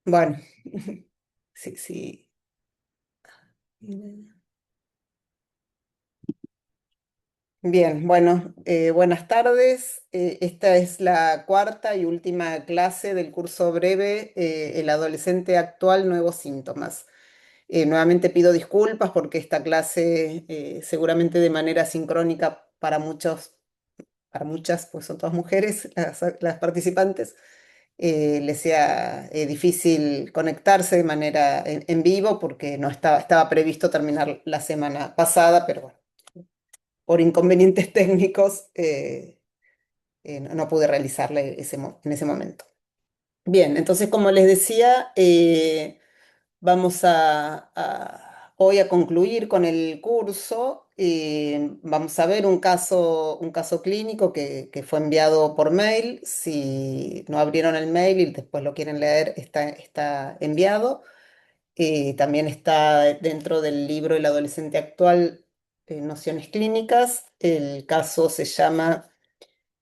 Bueno, sí, sí. Bien, bueno, buenas tardes. Esta es la cuarta y última clase del curso breve, El adolescente actual, nuevos síntomas. Nuevamente pido disculpas porque esta clase, seguramente de manera sincrónica para muchos, para muchas, pues son todas mujeres las participantes, les sea difícil conectarse de manera en vivo porque no estaba previsto terminar la semana pasada, pero bueno, por inconvenientes técnicos no pude realizarle en ese momento. Bien, entonces como les decía, vamos hoy a concluir con el curso. Vamos a ver un caso clínico que fue enviado por mail. Si no abrieron el mail y después lo quieren leer, está enviado. También está dentro del libro El adolescente actual, Nociones clínicas. El caso se llama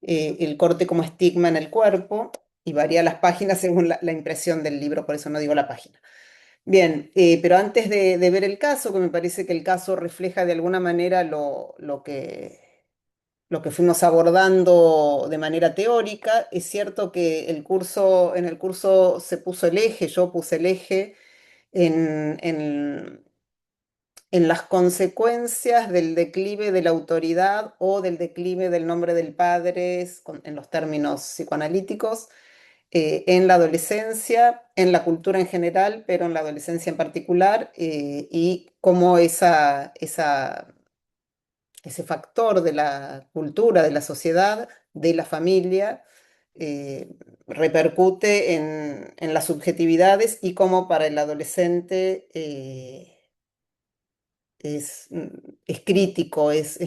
El corte como estigma en el cuerpo y varía las páginas según la impresión del libro, por eso no digo la página. Bien, pero antes de ver el caso, que me parece que el caso refleja de alguna manera lo que fuimos abordando de manera teórica, es cierto que en el curso se puso el eje, yo puse el eje en, en las consecuencias del declive de la autoridad o del declive del nombre del padre, en los términos psicoanalíticos, en la adolescencia, en la cultura en general, pero en la adolescencia en particular, y cómo ese factor de la cultura, de la sociedad, de la familia, repercute en las subjetividades y cómo para el adolescente es crítico, es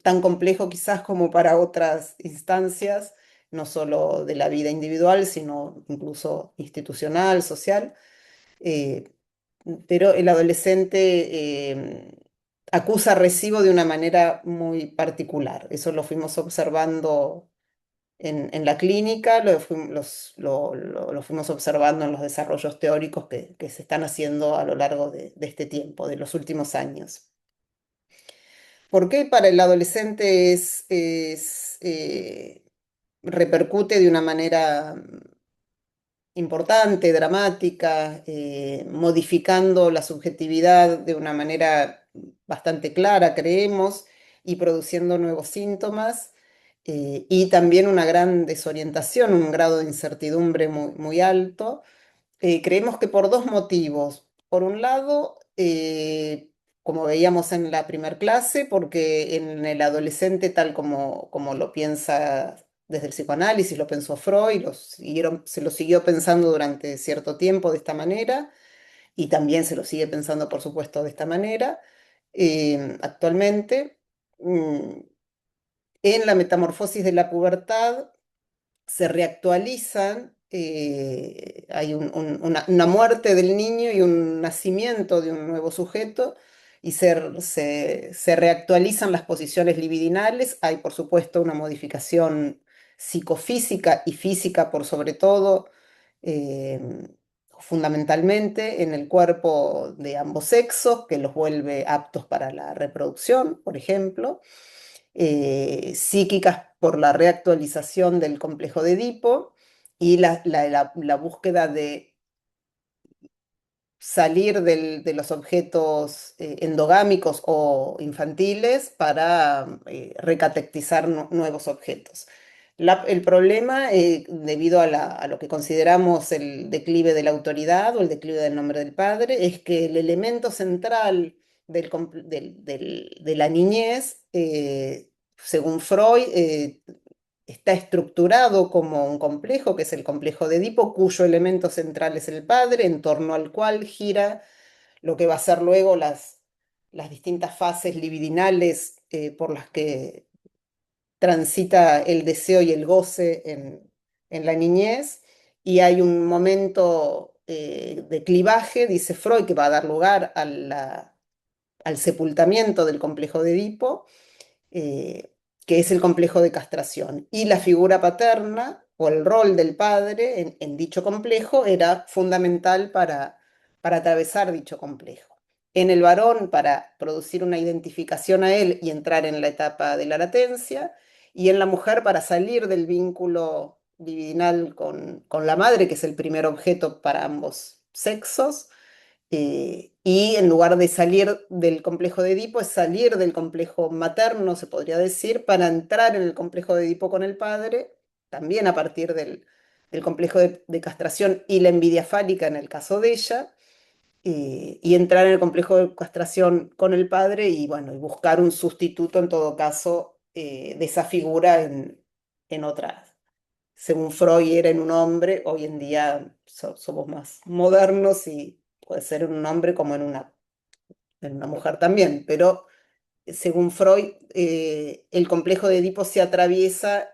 tan complejo quizás como para otras instancias, no solo de la vida individual, sino incluso institucional, social. eh, pero el adolescente acusa recibo de una manera muy particular. Eso lo fuimos observando en la clínica, lo fuimos observando en los desarrollos teóricos que se están haciendo a lo largo de este tiempo, de los últimos años. ¿Por qué para el adolescente repercute de una manera importante, dramática, modificando la subjetividad de una manera bastante clara, creemos, y produciendo nuevos síntomas, y también una gran desorientación, un grado de incertidumbre muy alto? Creemos que por dos motivos. Por un lado, como veíamos en la primer clase, porque en el adolescente, tal como lo piensa desde el psicoanálisis, lo pensó Freud, se lo siguió pensando durante cierto tiempo de esta manera, y también se lo sigue pensando, por supuesto, de esta manera. Actualmente, en la metamorfosis de la pubertad, se reactualizan, hay una muerte del niño y un nacimiento de un nuevo sujeto, y se reactualizan las posiciones libidinales. Hay, por supuesto, una modificación psicofísica y física por sobre todo, eh, fundamentalmente en el cuerpo de ambos sexos, que los vuelve aptos para la reproducción, por ejemplo, psíquicas por la reactualización del complejo de Edipo y la búsqueda de salir de los objetos endogámicos o infantiles para recatectizar nuevos objetos. El problema, debido a lo que consideramos el declive de la autoridad o el declive del nombre del padre, es que el elemento central de la niñez, según Freud, está estructurado como un complejo, que es el complejo de Edipo, cuyo elemento central es el padre, en torno al cual gira lo que va a ser luego las distintas fases libidinales por las que transita el deseo y el goce en la niñez. Y hay un momento de clivaje, dice Freud, que va a dar lugar al sepultamiento del complejo de Edipo, eh, que es el complejo de castración. Y la figura paterna, o el rol del padre en dicho complejo era fundamental para atravesar dicho complejo. En el varón para producir una identificación a él y entrar en la etapa de la latencia, y en la mujer para salir del vínculo libidinal con la madre, que es el primer objeto para ambos sexos, y en lugar de salir del complejo de Edipo, es salir del complejo materno, se podría decir, para entrar en el complejo de Edipo con el padre, también a partir del complejo de castración y la envidia fálica en el caso de ella, y entrar en el complejo de castración con el padre y, bueno, y buscar un sustituto en todo caso de esa figura en otras. Según Freud era en un hombre, hoy en día somos más modernos y puede ser en un hombre como en una mujer también, pero según Freud, el complejo de Edipo se atraviesa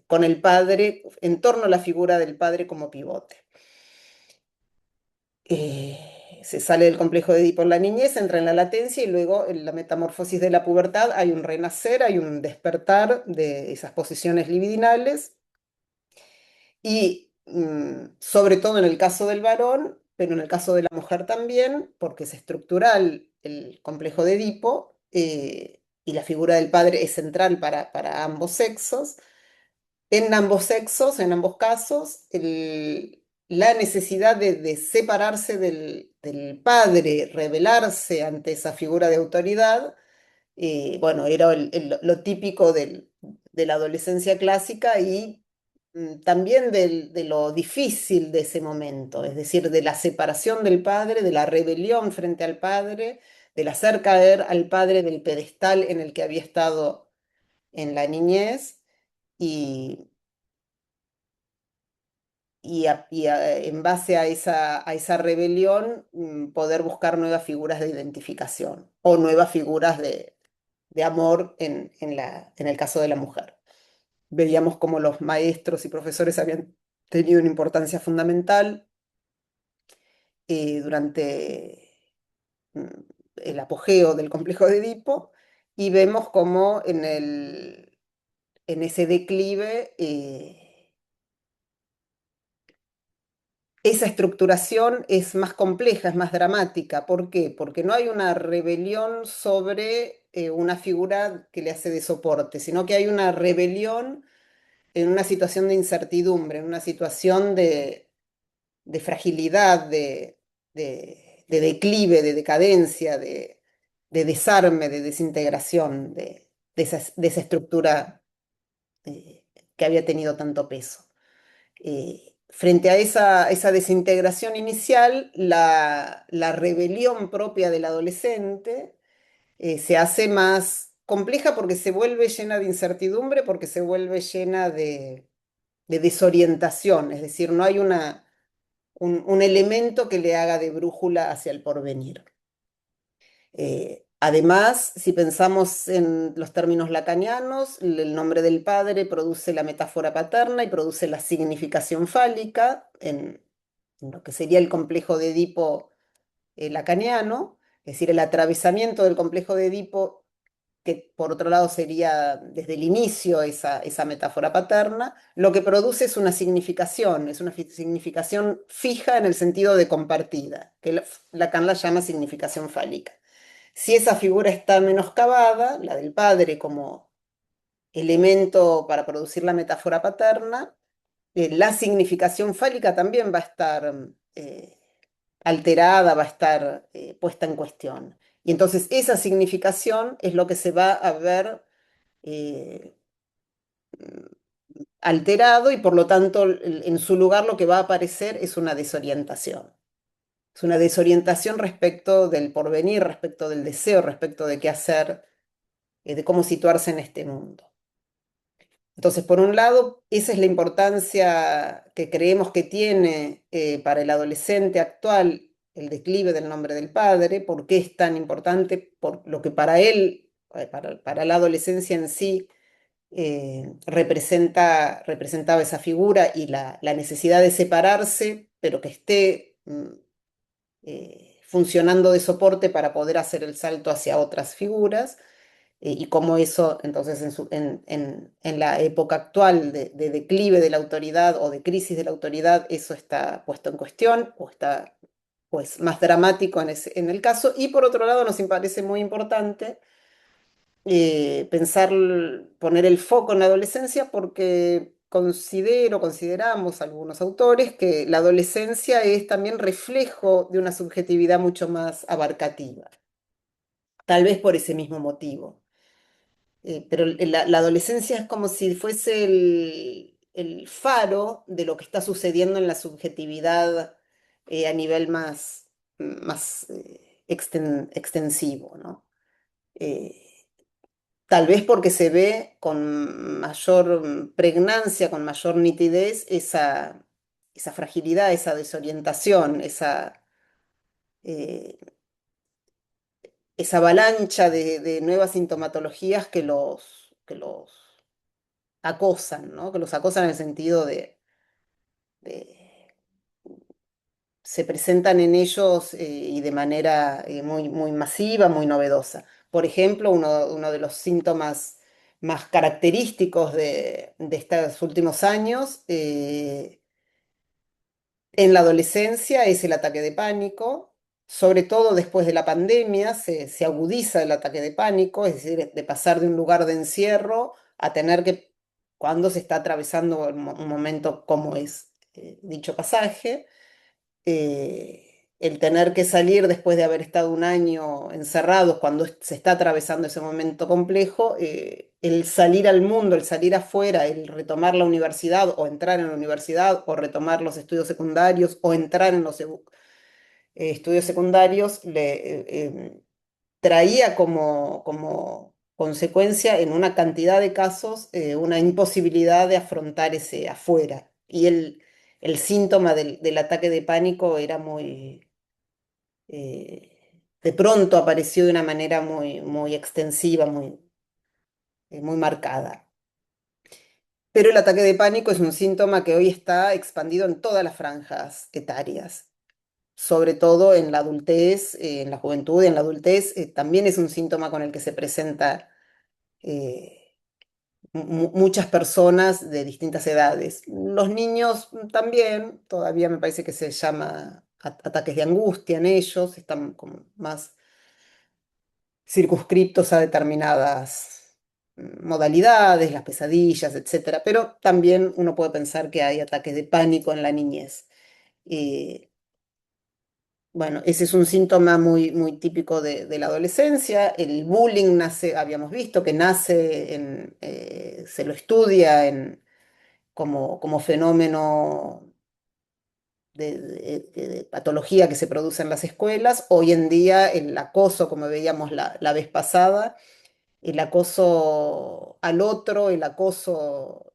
con el padre, en torno a la figura del padre como pivote. Se sale del complejo de Edipo en la niñez, entra en la latencia y luego en la metamorfosis de la pubertad hay un renacer, hay un despertar de esas posiciones libidinales y sobre todo en el caso del varón, pero en el caso de la mujer también, porque es estructural el complejo de Edipo y la figura del padre es central para ambos sexos. En ambos sexos, en ambos casos, la necesidad de separarse del padre, rebelarse ante esa figura de autoridad, bueno, era lo típico de la adolescencia clásica y también de lo difícil de ese momento, es decir, de la separación del padre, de la rebelión frente al padre, del hacer caer al padre del pedestal en el que había estado en la niñez y, en base a esa rebelión poder buscar nuevas figuras de identificación o nuevas figuras de amor en el caso de la mujer. Veíamos cómo los maestros y profesores habían tenido una importancia fundamental durante mm, el apogeo del complejo de Edipo y vemos cómo en ese declive esa estructuración es más compleja, es más dramática. ¿Por qué? Porque no hay una rebelión sobre una figura que le hace de soporte, sino que hay una rebelión en una situación de incertidumbre, en una situación de fragilidad, de declive, de decadencia, de desarme, de desintegración de esa estructura que había tenido tanto peso. Frente a esa desintegración inicial, la rebelión propia del adolescente se hace más compleja porque se vuelve llena de incertidumbre, porque se vuelve llena de desorientación, es decir, no hay un elemento que le haga de brújula hacia el porvenir. Además, si pensamos en los términos lacanianos, el nombre del padre produce la metáfora paterna y produce la significación fálica en lo que sería el complejo de Edipo lacaniano, es decir, el atravesamiento del complejo de Edipo que por otro lado sería desde el inicio esa metáfora paterna, lo que produce es una significación fija en el sentido de compartida, que Lacan la llama significación fálica. Si esa figura está menoscabada, la del padre como elemento para producir la metáfora paterna, la significación fálica también va a estar alterada, va a estar puesta en cuestión. Y entonces esa significación es lo que se va a ver eh, alterado y por lo tanto en su lugar lo que va a aparecer es una desorientación. Es una desorientación respecto del porvenir, respecto del deseo, respecto de qué hacer, de cómo situarse en este mundo. Entonces, por un lado, esa es la importancia que creemos que tiene para el adolescente actual el declive del nombre del padre, por qué es tan importante, por lo que para él, para la adolescencia en sí, representaba esa figura y la necesidad de separarse, pero que esté funcionando de soporte para poder hacer el salto hacia otras figuras. y cómo eso, entonces, en la época actual de declive de la autoridad o de crisis de la autoridad, eso está puesto en cuestión o está pues más dramático en el caso. Y por otro lado, nos parece muy importante pensar, poner el foco en la adolescencia porque consideramos algunos autores que la adolescencia es también reflejo de una subjetividad mucho más abarcativa, tal vez por ese mismo motivo. Pero la adolescencia es como si fuese el faro de lo que está sucediendo en la subjetividad a nivel más extensivo, ¿no? Eh, Tal vez porque se ve con mayor pregnancia, con mayor nitidez esa fragilidad, esa desorientación, eh, esa avalancha de nuevas sintomatologías que los acosan, ¿no? Que los acosan en el sentido de- se presentan en ellos y de manera muy, muy masiva, muy novedosa. Por ejemplo, uno de los síntomas más característicos de estos últimos años en la adolescencia es el ataque de pánico, sobre todo después de la pandemia se agudiza el ataque de pánico, es decir, de pasar de un lugar de encierro a tener que, cuando se está atravesando un momento como es dicho pasaje, el tener que salir después de haber estado un año encerrados, cuando se está atravesando ese momento complejo, el salir al mundo, el salir afuera, el retomar la universidad o entrar en la universidad o retomar los estudios secundarios o entrar en los estudios secundarios, traía como consecuencia en una cantidad de casos una imposibilidad de afrontar ese afuera. Y el síntoma del ataque de pánico era de pronto apareció de una manera muy, muy extensiva, muy marcada. Pero el ataque de pánico es un síntoma que hoy está expandido en todas las franjas etarias, sobre todo en la adultez, en la juventud y en la adultez. También es un síntoma con el que se presenta muchas personas de distintas edades. Los niños también, todavía me parece que se llama ataques de angustia en ellos, están como más circunscriptos a determinadas modalidades, las pesadillas, etcétera. Pero también uno puede pensar que hay ataques de pánico en la niñez. Eh, bueno, ese es un síntoma muy, muy típico de la adolescencia. El bullying nace, habíamos visto que nace se lo estudia como fenómeno de patología que se produce en las escuelas. Hoy en día el acoso, como veíamos la vez pasada, el acoso al otro, el acoso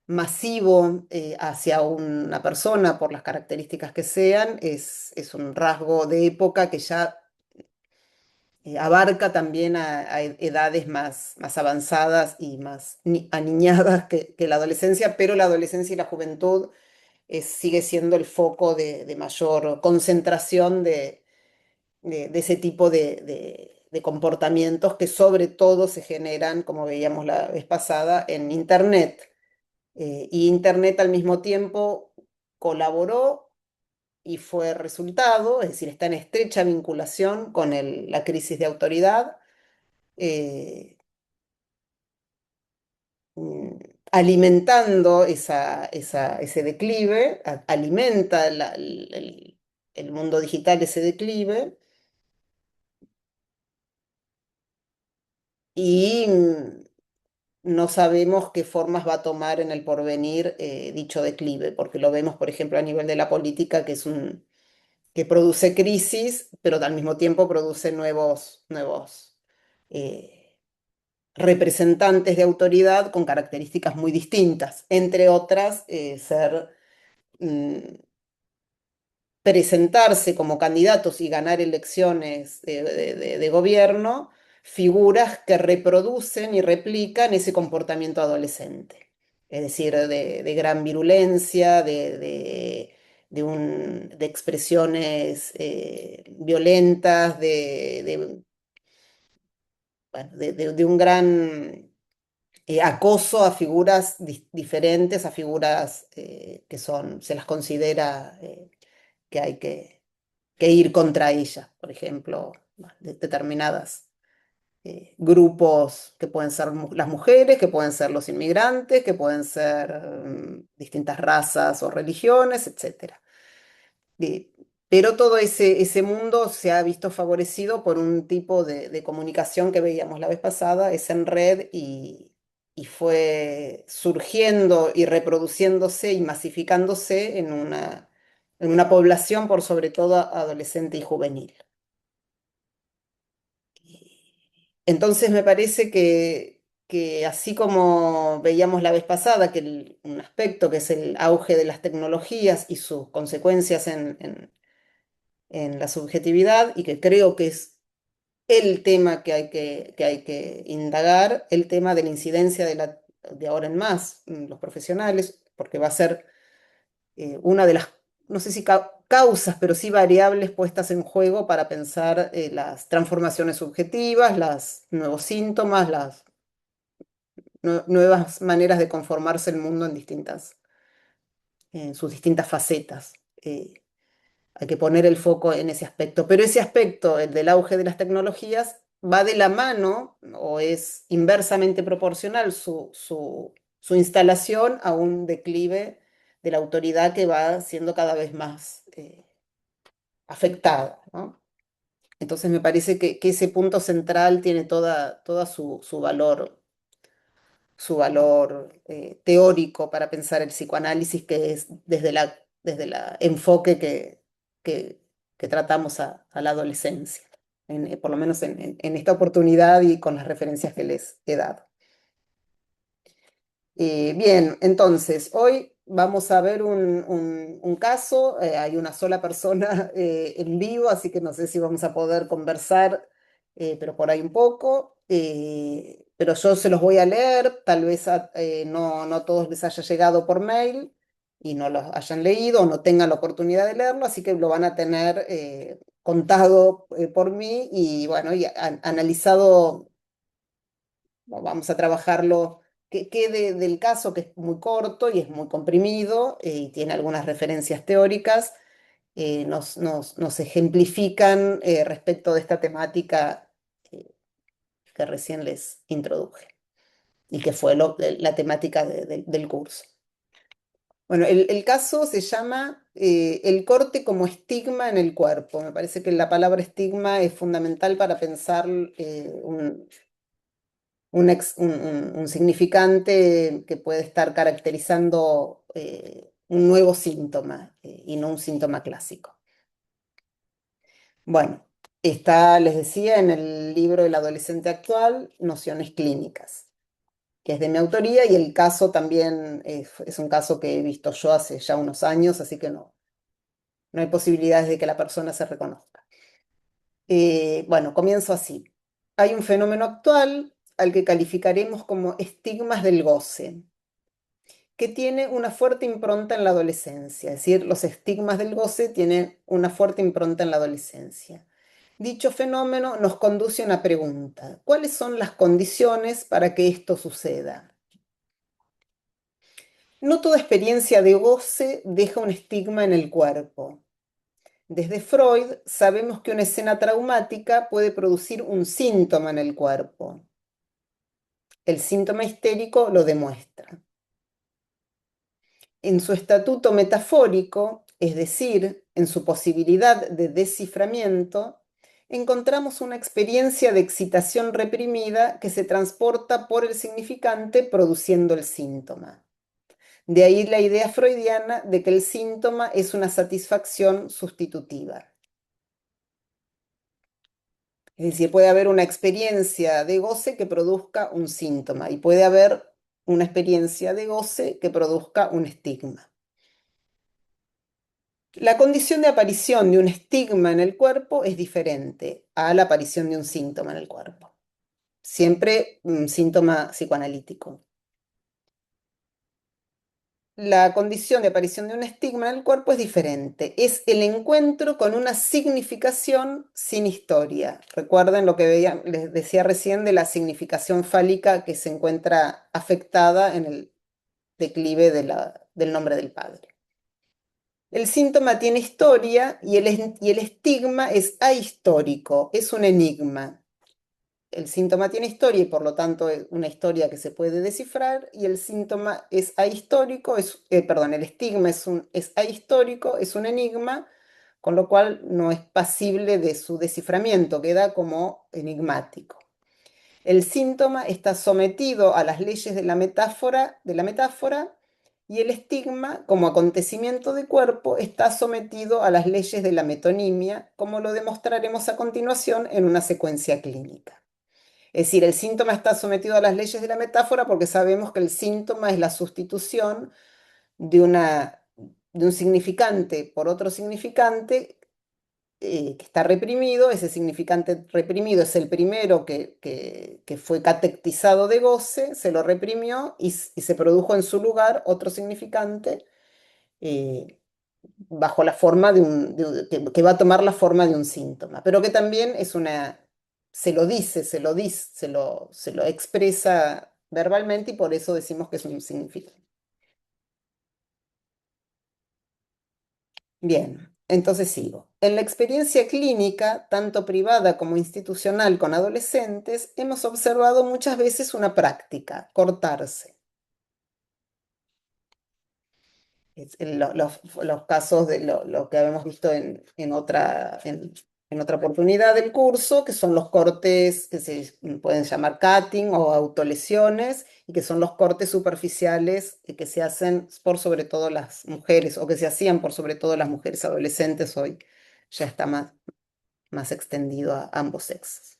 masivo hacia una persona por las características que sean, es un rasgo de época que ya abarca también a edades más avanzadas y más aniñadas que la adolescencia, pero la adolescencia y la juventud sigue siendo el foco de mayor concentración de ese tipo de comportamientos que sobre todo se generan, como veíamos la vez pasada, en Internet. Y Internet al mismo tiempo colaboró y fue resultado, es decir, está en estrecha vinculación con la crisis de autoridad, eh, mm, alimentando ese declive, alimenta el mundo digital ese declive y no sabemos qué formas va a tomar en el porvenir dicho declive, porque lo vemos, por ejemplo, a nivel de la política, que produce crisis, pero al mismo tiempo produce nuevos representantes de autoridad con características muy distintas, entre otras, mm, presentarse como candidatos y ganar elecciones de gobierno, figuras que reproducen y replican ese comportamiento adolescente. Es decir, de gran virulencia, de expresiones violentas, bueno, de un gran acoso a figuras diferentes, a figuras que son, se las considera que hay que ir contra ellas, por ejemplo, determinadas grupos que pueden ser las mujeres, que pueden ser los inmigrantes, que pueden ser distintas razas o religiones, etcétera. Eh, pero todo ese mundo se ha visto favorecido por un tipo de comunicación que veíamos la vez pasada, es en red y fue surgiendo y reproduciéndose y masificándose en una población por sobre todo adolescente y juvenil. Entonces me parece que así como veíamos la vez pasada, que un aspecto que es el auge de las tecnologías y sus consecuencias en la subjetividad, y que creo que es el tema que hay que indagar, el tema de la incidencia de ahora en más, los profesionales, porque va a ser una de las, no sé si causas, pero sí variables puestas en juego para pensar las transformaciones subjetivas, los nuevos síntomas, las nuevas maneras de conformarse el mundo en sus distintas facetas. Hay que poner el foco en ese aspecto. Pero ese aspecto, el del auge de las tecnologías, va de la mano o es inversamente proporcional su instalación a un declive de la autoridad que va siendo cada vez más afectada, ¿no? Entonces me parece que ese punto central tiene toda su valor teórico para pensar el psicoanálisis, que es desde el enfoque que, que tratamos a la adolescencia, por lo menos en esta oportunidad y con las referencias que les he dado. Bien, entonces, hoy vamos a ver un caso. Hay una sola persona en vivo, así que no sé si vamos a poder conversar, pero por ahí un poco. Pero yo se los voy a leer, tal vez no a todos les haya llegado por mail y no los hayan leído o no tengan la oportunidad de leerlo, así que lo van a tener contado por mí y bueno, y analizado. Vamos a trabajarlo, que del caso que es muy corto y es muy comprimido y tiene algunas referencias teóricas, nos ejemplifican respecto de esta temática eh, que recién les introduje y que fue la temática del curso. Bueno, el caso se llama el corte como estigma en el cuerpo. Me parece que la palabra estigma es fundamental para pensar un significante que puede estar caracterizando un nuevo síntoma y no un síntoma clásico. Bueno, está, les decía, en el libro El adolescente actual, Nociones clínicas, que es de mi autoría y el caso también es un caso que he visto yo hace ya unos años, así que no hay posibilidades de que la persona se reconozca. Bueno, comienzo así. Hay un fenómeno actual al que calificaremos como estigmas del goce, que tiene una fuerte impronta en la adolescencia, es decir, los estigmas del goce tienen una fuerte impronta en la adolescencia. Dicho fenómeno nos conduce a una pregunta: ¿cuáles son las condiciones para que esto suceda? No toda experiencia de goce deja un estigma en el cuerpo. Desde Freud sabemos que una escena traumática puede producir un síntoma en el cuerpo. El síntoma histérico lo demuestra. En su estatuto metafórico, es decir, en su posibilidad de desciframiento, encontramos una experiencia de excitación reprimida que se transporta por el significante produciendo el síntoma. De ahí la idea freudiana de que el síntoma es una satisfacción sustitutiva. Es decir, puede haber una experiencia de goce que produzca un síntoma y puede haber una experiencia de goce que produzca un estigma. La condición de aparición de un estigma en el cuerpo es diferente a la aparición de un síntoma en el cuerpo. Siempre un síntoma psicoanalítico. la condición de aparición de un estigma en el cuerpo es diferente. Es el encuentro con una significación sin historia. Recuerden lo que les decía recién de la significación fálica que se encuentra afectada en el declive del nombre del padre. El síntoma tiene historia y el estigma es ahistórico, es un enigma. El síntoma tiene historia y por lo tanto es una historia que se puede descifrar y el síntoma es ahistórico, perdón, el estigma es ahistórico, es un enigma, con lo cual no es pasible de su desciframiento, queda como enigmático. El síntoma está sometido a las leyes de la metáfora y el estigma, como acontecimiento de cuerpo, está sometido a las leyes de la metonimia, como lo demostraremos a continuación en una secuencia clínica. Es decir, el síntoma está sometido a las leyes de la metáfora porque sabemos que el síntoma es la sustitución de, de un significante por otro significante que está reprimido. Ese significante reprimido es el primero que fue catectizado de goce, se lo reprimió y se produjo en su lugar otro significante eh, bajo la forma que va a tomar la forma de un síntoma, pero que también se lo dice, se lo expresa verbalmente y por eso decimos que es un significante. Bien, entonces sigo. En la experiencia clínica, tanto privada como institucional con adolescentes, hemos observado muchas veces una práctica, cortarse. Los casos de lo que habíamos visto en otra oportunidad del curso, que son los cortes que se pueden llamar cutting o autolesiones, y que son los cortes superficiales que se hacen por sobre todo las mujeres, o que se hacían por sobre todo las mujeres adolescentes, hoy ya está más extendido a ambos sexos.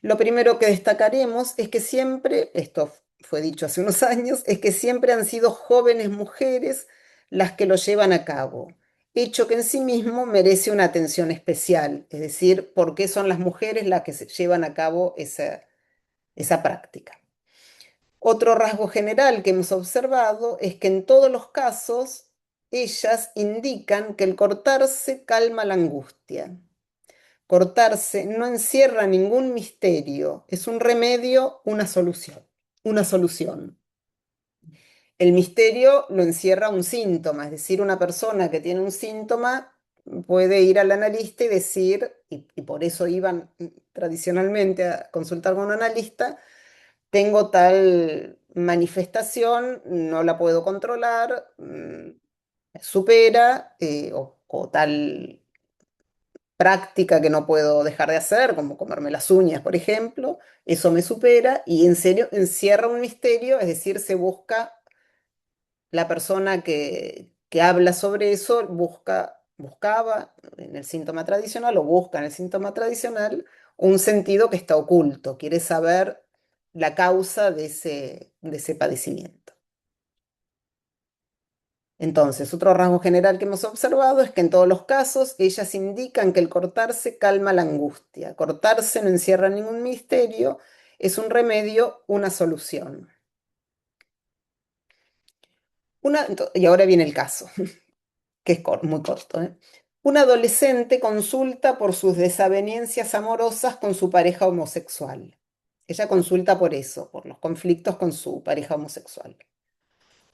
Lo primero que destacaremos es que siempre, esto fue dicho hace unos años, es que siempre han sido jóvenes mujeres las que lo llevan a cabo, hecho que en sí mismo merece una atención especial, es decir, por qué son las mujeres las que se llevan a cabo esa práctica. Otro rasgo general que hemos observado es que en todos los casos ellas indican que el cortarse calma la angustia. Cortarse no encierra ningún misterio, es un remedio, una solución, una solución. El misterio lo encierra un síntoma, es decir, una persona que tiene un síntoma puede ir al analista y decir, y por eso iban tradicionalmente a consultar con un analista, tengo tal manifestación, no la puedo controlar, supera, o tal práctica que no puedo dejar de hacer, como comerme las uñas, por ejemplo, eso me supera y en serio encierra un misterio, es decir, se busca la persona que habla sobre eso, buscaba en el síntoma tradicional o busca en el síntoma tradicional un sentido que está oculto, quiere saber la causa de ese padecimiento. Entonces, otro rasgo general que hemos observado es que en todos los casos ellas indican que el cortarse calma la angustia. Cortarse no encierra ningún misterio, es un remedio, una solución. Y ahora viene el caso, que es muy corto, ¿eh? Un adolescente consulta por sus desavenencias amorosas con su pareja homosexual. Ella consulta por eso, por los conflictos con su pareja homosexual.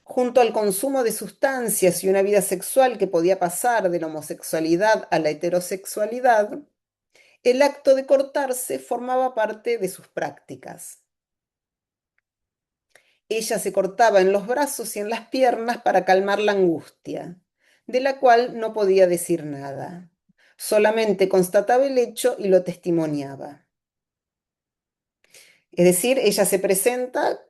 Junto al consumo de sustancias y una vida sexual que podía pasar de la homosexualidad a la heterosexualidad, el acto de cortarse formaba parte de sus prácticas. Ella se cortaba en los brazos y en las piernas para calmar la angustia, de la cual no podía decir nada. Solamente constataba el hecho y lo testimoniaba. Es decir, ella se presenta,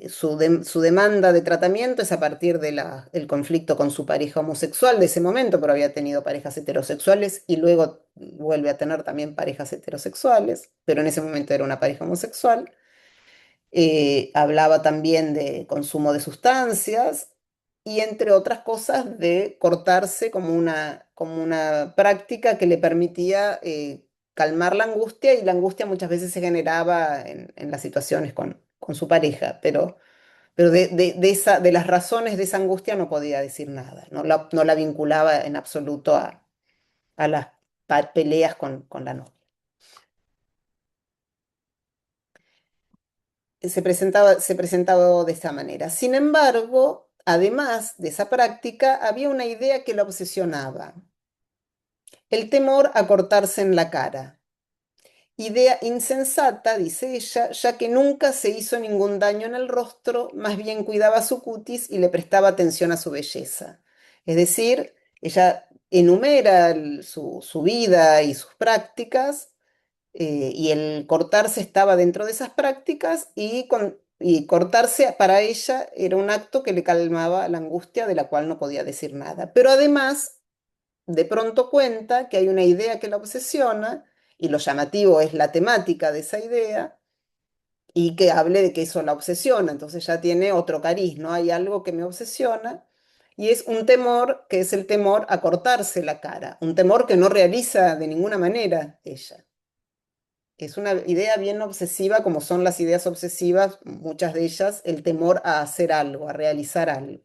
su demanda de tratamiento es a partir del conflicto con su pareja homosexual de ese momento, pero había tenido parejas heterosexuales y luego vuelve a tener también parejas heterosexuales, pero en ese momento era una pareja homosexual. Hablaba también de consumo de sustancias y entre otras cosas de cortarse como una práctica que le permitía calmar la angustia y la angustia muchas veces se generaba en las situaciones con su pareja, pero pero de las razones de esa angustia no podía decir nada, no la vinculaba en absoluto a las peleas con la novia. Se presentaba de esa manera. Sin embargo, además de esa práctica, había una idea que la obsesionaba, el temor a cortarse en la cara. Idea insensata, dice ella, ya que nunca se hizo ningún daño en el rostro, más bien cuidaba su cutis y le prestaba atención a su belleza. Es decir, ella enumera su vida y sus prácticas, y el cortarse estaba dentro de esas prácticas y cortarse para ella era un acto que le calmaba la angustia de la cual no podía decir nada. Pero además de pronto cuenta que hay una idea que la obsesiona, y lo llamativo es la temática de esa idea, y que hable de que eso la obsesiona. Entonces ya tiene otro cariz, ¿no? Hay algo que me obsesiona, y es un temor que es el temor a cortarse la cara, un temor que no realiza de ninguna manera ella. Es una idea bien obsesiva, como son las ideas obsesivas, muchas de ellas, el temor a hacer algo, a realizar algo.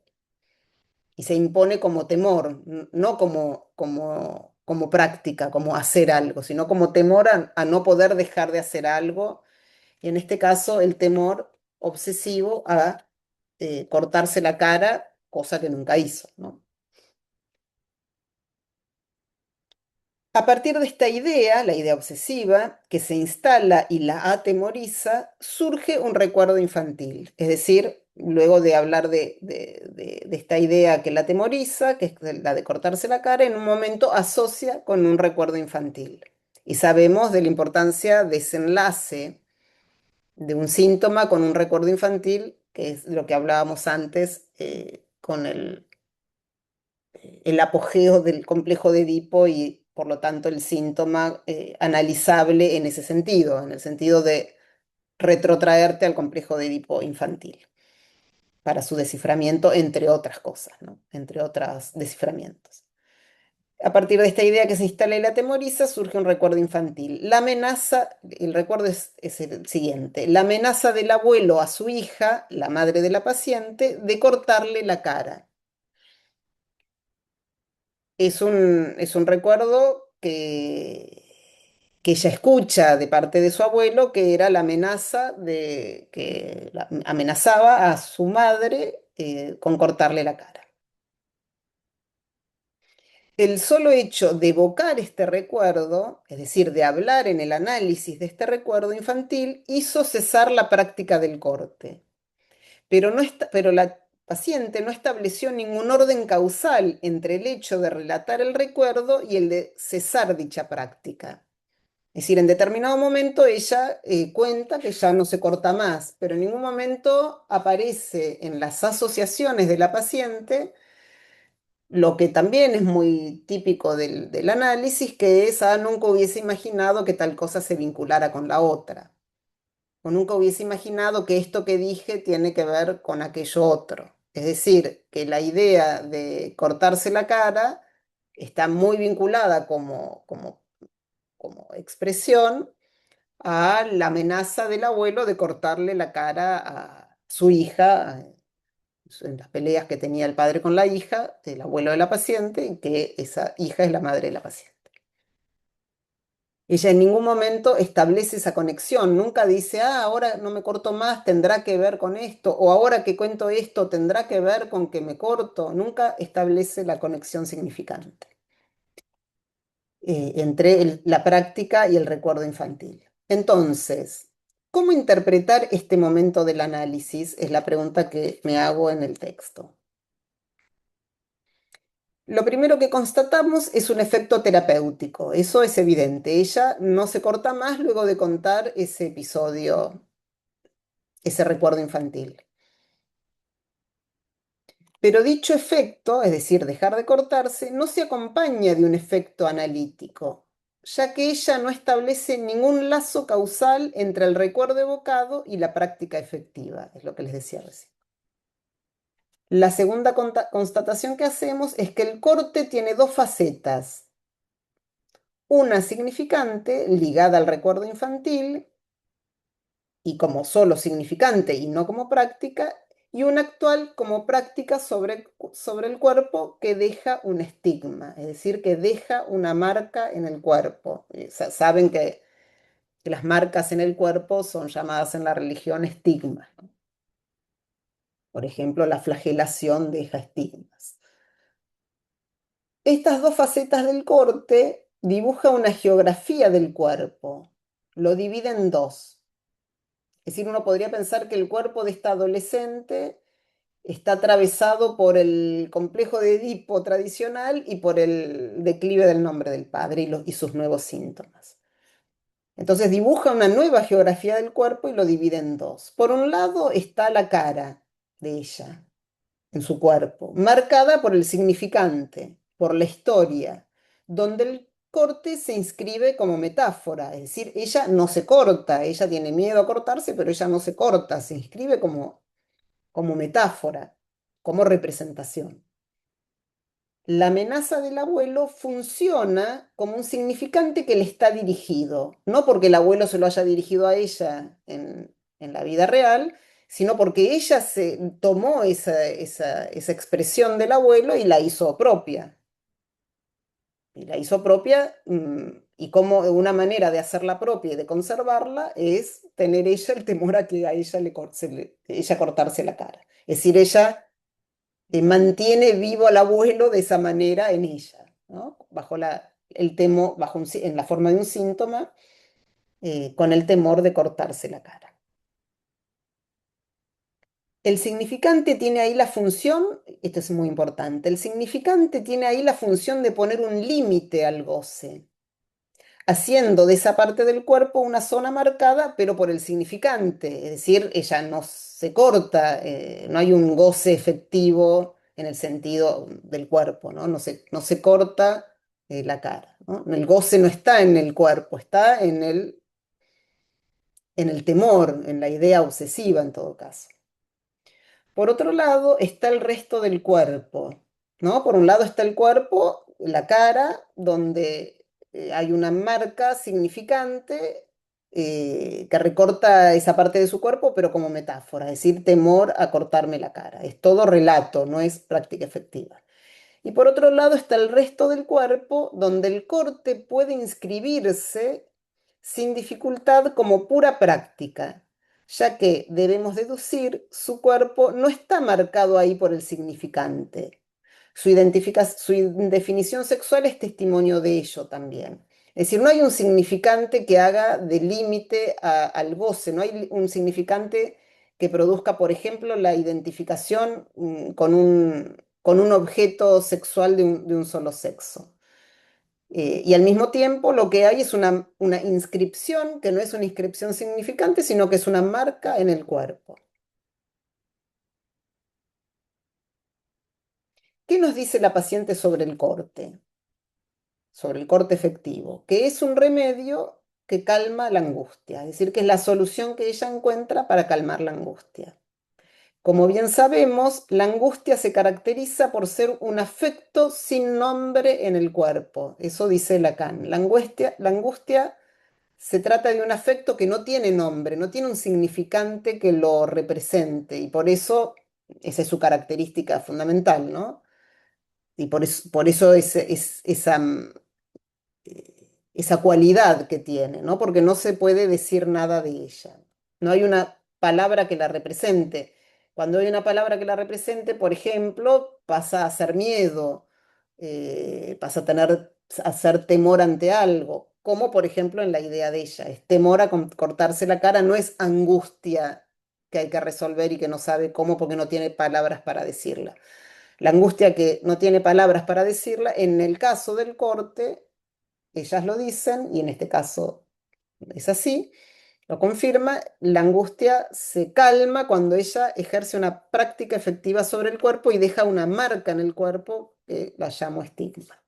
Y se impone como temor, no como práctica, como hacer algo, sino como temor a no poder dejar de hacer algo. Y en este caso, el temor obsesivo a cortarse la cara, cosa que nunca hizo, ¿no? A partir de esta idea, la idea obsesiva, que se instala y la atemoriza, surge un recuerdo infantil. Es decir, luego de hablar de esta idea que la atemoriza, que es la de cortarse la cara, en un momento asocia con un recuerdo infantil. Y sabemos de la importancia de ese enlace de un síntoma con un recuerdo infantil, que es lo que hablábamos antes, con el apogeo del complejo de Edipo, y por lo tanto el síntoma analizable en ese sentido, en el sentido de retrotraerte al complejo de Edipo infantil para su desciframiento, entre otras cosas, ¿no? Entre otros desciframientos. A partir de esta idea que se instala y la atemoriza, surge un recuerdo infantil. La amenaza, el recuerdo es el siguiente: la amenaza del abuelo a su hija, la madre de la paciente, de cortarle la cara. Es un recuerdo que ella escucha de parte de su abuelo, que era la amenaza que amenazaba a su madre con cortarle la cara. El solo hecho de evocar este recuerdo, es decir, de hablar en el análisis de este recuerdo infantil, hizo cesar la práctica del corte. Pero la paciente no estableció ningún orden causal entre el hecho de relatar el recuerdo y el de cesar dicha práctica. Es decir, en determinado momento ella cuenta que ya no se corta más, pero en ningún momento aparece en las asociaciones de la paciente lo que también es muy típico del análisis, que es: nunca hubiese imaginado que tal cosa se vinculara con la otra, o nunca hubiese imaginado que esto que dije tiene que ver con aquello otro. Es decir, que la idea de cortarse la cara está muy vinculada como expresión a la amenaza del abuelo de cortarle la cara a su hija, en las peleas que tenía el padre con la hija, el abuelo de la paciente, y que esa hija es la madre de la paciente. Ella en ningún momento establece esa conexión, nunca dice: ahora no me corto más, tendrá que ver con esto, o ahora que cuento esto, tendrá que ver con que me corto. Nunca establece la conexión significante entre la práctica y el recuerdo infantil. Entonces, ¿cómo interpretar este momento del análisis? Es la pregunta que me hago en el texto. Lo primero que constatamos es un efecto terapéutico, eso es evidente. Ella no se corta más luego de contar ese episodio, ese recuerdo infantil. Pero dicho efecto, es decir, dejar de cortarse, no se acompaña de un efecto analítico, ya que ella no establece ningún lazo causal entre el recuerdo evocado y la práctica efectiva, es lo que les decía recién. La segunda constatación que hacemos es que el corte tiene dos facetas: una significante ligada al recuerdo infantil y como solo significante y no como práctica, y una actual como práctica sobre el cuerpo que deja un estigma, es decir, que deja una marca en el cuerpo. Saben que las marcas en el cuerpo son llamadas en la religión estigmas, ¿no? Por ejemplo, la flagelación deja estigmas. Estas dos facetas del corte dibuja una geografía del cuerpo, lo divide en dos. Es decir, uno podría pensar que el cuerpo de esta adolescente está atravesado por el complejo de Edipo tradicional y por el declive del nombre del padre y sus nuevos síntomas. Entonces dibuja una nueva geografía del cuerpo y lo divide en dos. Por un lado está la cara de ella, en su cuerpo, marcada por el significante, por la historia, donde el corte se inscribe como metáfora, es decir, ella no se corta, ella tiene miedo a cortarse, pero ella no se corta, se inscribe como metáfora, como representación. La amenaza del abuelo funciona como un significante que le está dirigido, no porque el abuelo se lo haya dirigido a ella en la vida real, sino porque ella se tomó esa expresión del abuelo y la hizo propia. Y la hizo propia, y como una manera de hacerla propia y de conservarla es tener ella el temor a que a ella ella cortarse la cara. Es decir, ella mantiene vivo al abuelo de esa manera en ella, ¿no? Bajo el temor, en la forma de un síntoma, con el temor de cortarse la cara. El significante tiene ahí la función, esto es muy importante, el significante tiene ahí la función de poner un límite al goce, haciendo de esa parte del cuerpo una zona marcada, pero por el significante, es decir, ella no se corta, no hay un goce efectivo en el sentido del cuerpo, ¿no? No se corta la cara, ¿no? El goce no está en el cuerpo, está en el temor, en la idea obsesiva en todo caso. Por otro lado está el resto del cuerpo, ¿no? Por un lado está el cuerpo, la cara, donde hay una marca significante que recorta esa parte de su cuerpo, pero como metáfora, es decir, temor a cortarme la cara. Es todo relato, no es práctica efectiva. Y por otro lado está el resto del cuerpo, donde el corte puede inscribirse sin dificultad como pura práctica, ya que debemos deducir su cuerpo no está marcado ahí por el significante. Su indefinición sexual es testimonio de ello también. Es decir, no hay un significante que haga de límite al goce, no hay un significante que produzca, por ejemplo, la identificación con un objeto sexual de un solo sexo. Y al mismo tiempo lo que hay es una inscripción que no es una inscripción significante, sino que es una marca en el cuerpo. ¿Qué nos dice la paciente sobre el corte? Sobre el corte efectivo, que es un remedio que calma la angustia, es decir, que es la solución que ella encuentra para calmar la angustia. Como bien sabemos, la angustia se caracteriza por ser un afecto sin nombre en el cuerpo. Eso dice Lacan. La angustia se trata de un afecto que no tiene nombre, no tiene un significante que lo represente, y por eso esa es su característica fundamental, ¿no? Y por eso esa cualidad que tiene, ¿no? Porque no se puede decir nada de ella. No hay una palabra que la represente. Cuando hay una palabra que la represente, por ejemplo, pasa a ser miedo, pasa a ser temor ante algo, como por ejemplo en la idea de ella. Es temor a cortarse la cara, no es angustia que hay que resolver y que no sabe cómo porque no tiene palabras para decirla. La angustia que no tiene palabras para decirla, en el caso del corte, ellas lo dicen, y en este caso es así, lo confirma, la angustia se calma cuando ella ejerce una práctica efectiva sobre el cuerpo y deja una marca en el cuerpo que la llamo estigma.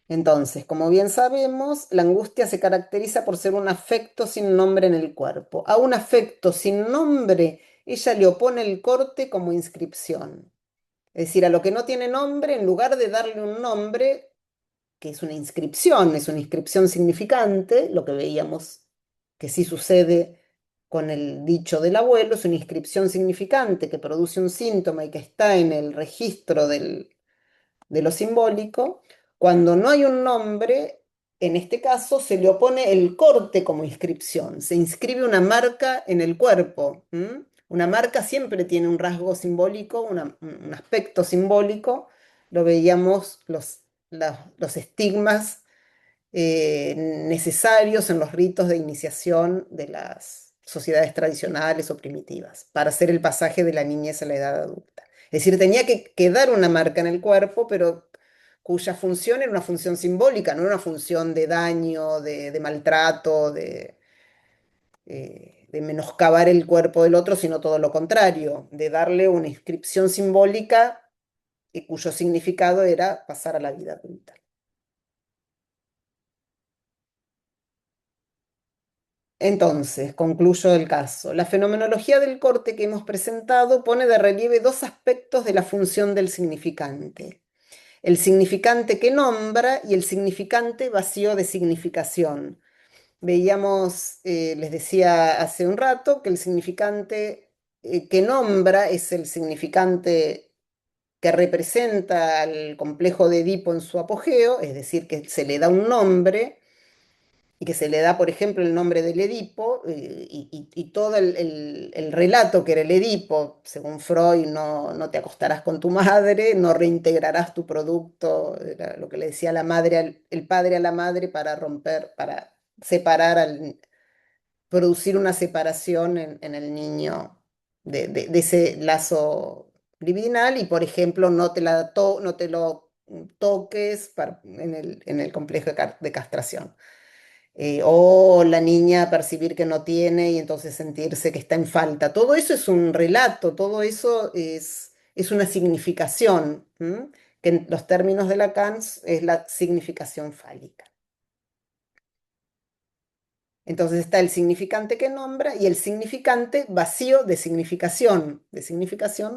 Entonces, como bien sabemos, la angustia se caracteriza por ser un afecto sin nombre en el cuerpo. A un afecto sin nombre, ella le opone el corte como inscripción. Es decir, a lo que no tiene nombre, en lugar de darle un nombre, que es una inscripción significante, lo que veíamos que sí sucede con el dicho del abuelo, es una inscripción significante que produce un síntoma y que está en el registro de lo simbólico. Cuando no hay un nombre, en este caso se le opone el corte como inscripción, se inscribe una marca en el cuerpo. ¿M? Una marca siempre tiene un rasgo simbólico, un aspecto simbólico. Lo veíamos los estigmas necesarios en los ritos de iniciación de las sociedades tradicionales o primitivas para hacer el pasaje de la niñez a la edad adulta. Es decir, tenía que quedar una marca en el cuerpo, pero cuya función era una función simbólica, no era una función de daño, de maltrato, de menoscabar el cuerpo del otro, sino todo lo contrario, de darle una inscripción simbólica y cuyo significado era pasar a la vida adulta. Entonces, concluyo el caso. La fenomenología del corte que hemos presentado pone de relieve dos aspectos de la función del significante. El significante que nombra y el significante vacío de significación. Veíamos, les decía hace un rato, que el significante que nombra es el significante que representa al complejo de Edipo en su apogeo, es decir, que se le da un nombre y que se le da, por ejemplo, el nombre del Edipo, y todo el relato que era el Edipo, según Freud, no te acostarás con tu madre, no reintegrarás tu producto, era lo que le decía la madre el padre a la madre para romper, para separar, producir una separación en el niño de ese lazo libidinal, y por ejemplo, no te lo toques en el complejo de castración. O la niña percibir que no tiene y entonces sentirse que está en falta. Todo eso es un relato, todo eso es una significación, ¿m? Que en los términos de Lacan es la significación fálica. Entonces está el significante que nombra y el significante vacío de significación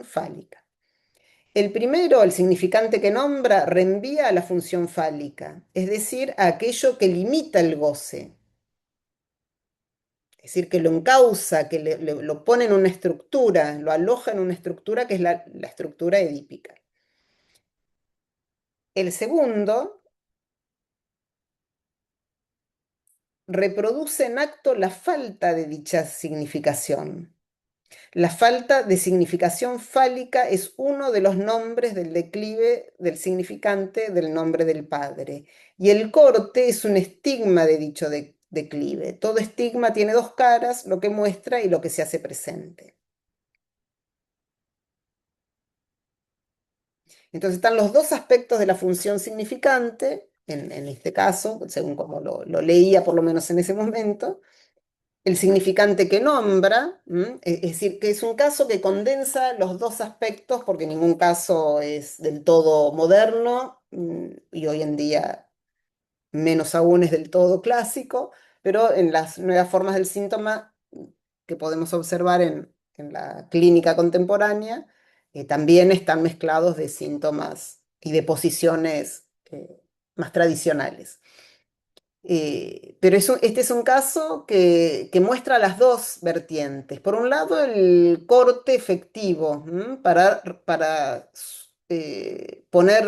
fálica. El primero, el significante que nombra, reenvía a la función fálica, es decir, a aquello que limita el goce. Es decir, que lo encausa, que lo pone en una estructura, lo aloja en una estructura que es la estructura edípica. El segundo reproduce en acto la falta de dicha significación. La falta de significación fálica es uno de los nombres del declive del significante del nombre del padre. Y el corte es un estigma de dicho declive. Todo estigma tiene dos caras, lo que muestra y lo que se hace presente. Entonces están los dos aspectos de la función significante, en este caso, según como lo leía por lo menos en ese momento, el significante que nombra, es decir, que es un caso que condensa los dos aspectos porque ningún caso es del todo moderno, y hoy en día menos aún es del todo clásico, pero en las nuevas formas del síntoma que podemos observar en la clínica contemporánea, también están mezclados de síntomas y de posiciones más tradicionales. Pero este es un caso que muestra las dos vertientes. Por un lado, el corte efectivo, para poner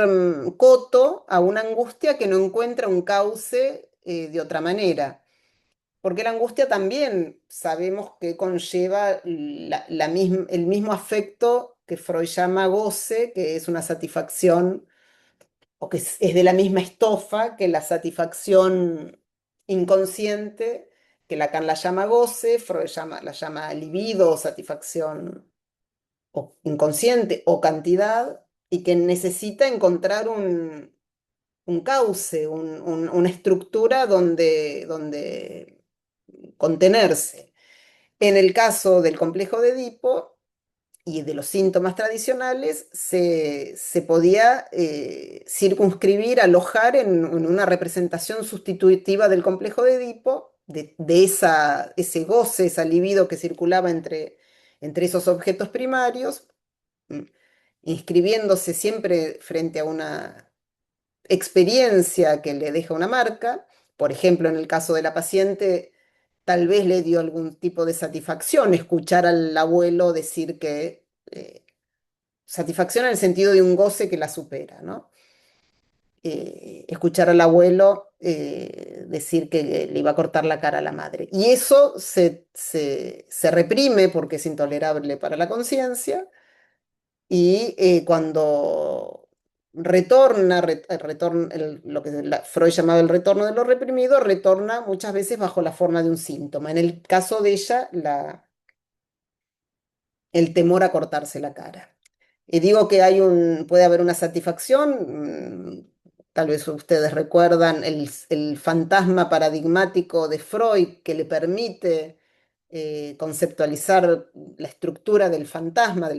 coto a una angustia que no encuentra un cauce de otra manera. Porque la angustia también sabemos que conlleva el mismo afecto que Freud llama goce, que es una satisfacción, o que es de la misma estofa que la satisfacción inconsciente, que Lacan la llama goce, Freud la llama libido o satisfacción o inconsciente o cantidad, y que necesita encontrar un cauce, una estructura donde contenerse. En el caso del complejo de Edipo y de los síntomas tradicionales, se podía circunscribir, alojar en una representación sustitutiva del complejo de Edipo, de ese goce, esa libido que circulaba entre esos objetos primarios, mm, inscribiéndose siempre frente a experiencia que le deja una marca. Por ejemplo, en el caso de la paciente, tal vez le dio algún tipo de satisfacción escuchar al abuelo decir que, satisfacción en el sentido de un goce que la supera, ¿no? Escuchar al abuelo decir que le iba a cortar la cara a la madre. Y eso se reprime porque es intolerable para la conciencia y cuando lo que Freud llamaba el retorno de lo reprimido, retorna muchas veces bajo la forma de un síntoma. En el caso de ella, el temor a cortarse la cara. Y digo que puede haber una satisfacción, tal vez ustedes recuerdan el fantasma paradigmático de Freud que le permite conceptualizar la estructura del fantasma,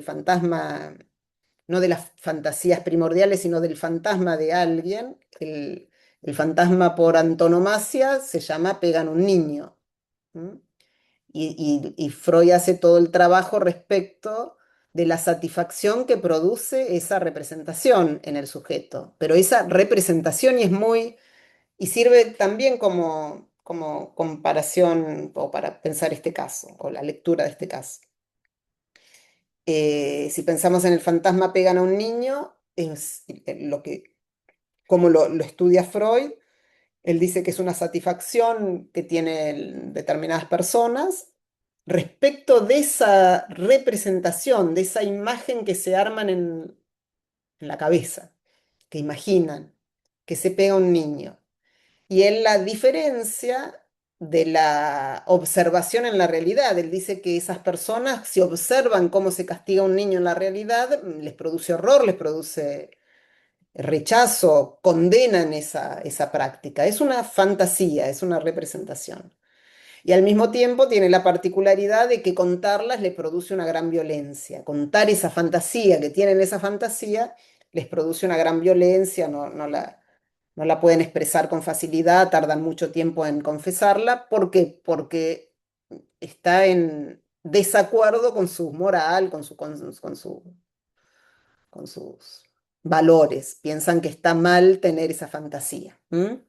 no de las fantasías primordiales, sino del fantasma de alguien. El fantasma por antonomasia se llama pegan un niño. ¿M? Y Freud hace todo el trabajo respecto de la satisfacción que produce esa representación en el sujeto. Pero esa representación y sirve también como comparación o para pensar este caso, o la lectura de este caso. Si pensamos en el fantasma pegan a un niño, es como lo estudia Freud. Él dice que es una satisfacción que tienen determinadas personas respecto de esa representación, de esa imagen que se arman en la cabeza, que imaginan, que se pega un niño. Y él la diferencia de la observación en la realidad. Él dice que esas personas, si observan cómo se castiga a un niño en la realidad, les produce horror, les produce rechazo, condenan esa práctica. Es una fantasía, es una representación. Y al mismo tiempo tiene la particularidad de que contarlas le produce una gran violencia. Contar esa fantasía, que tienen esa fantasía, les produce una gran violencia, no la pueden expresar con facilidad, tardan mucho tiempo en confesarla. ¿Por qué? Porque está en desacuerdo con su moral, con sus valores. Piensan que está mal tener esa fantasía. ¿M?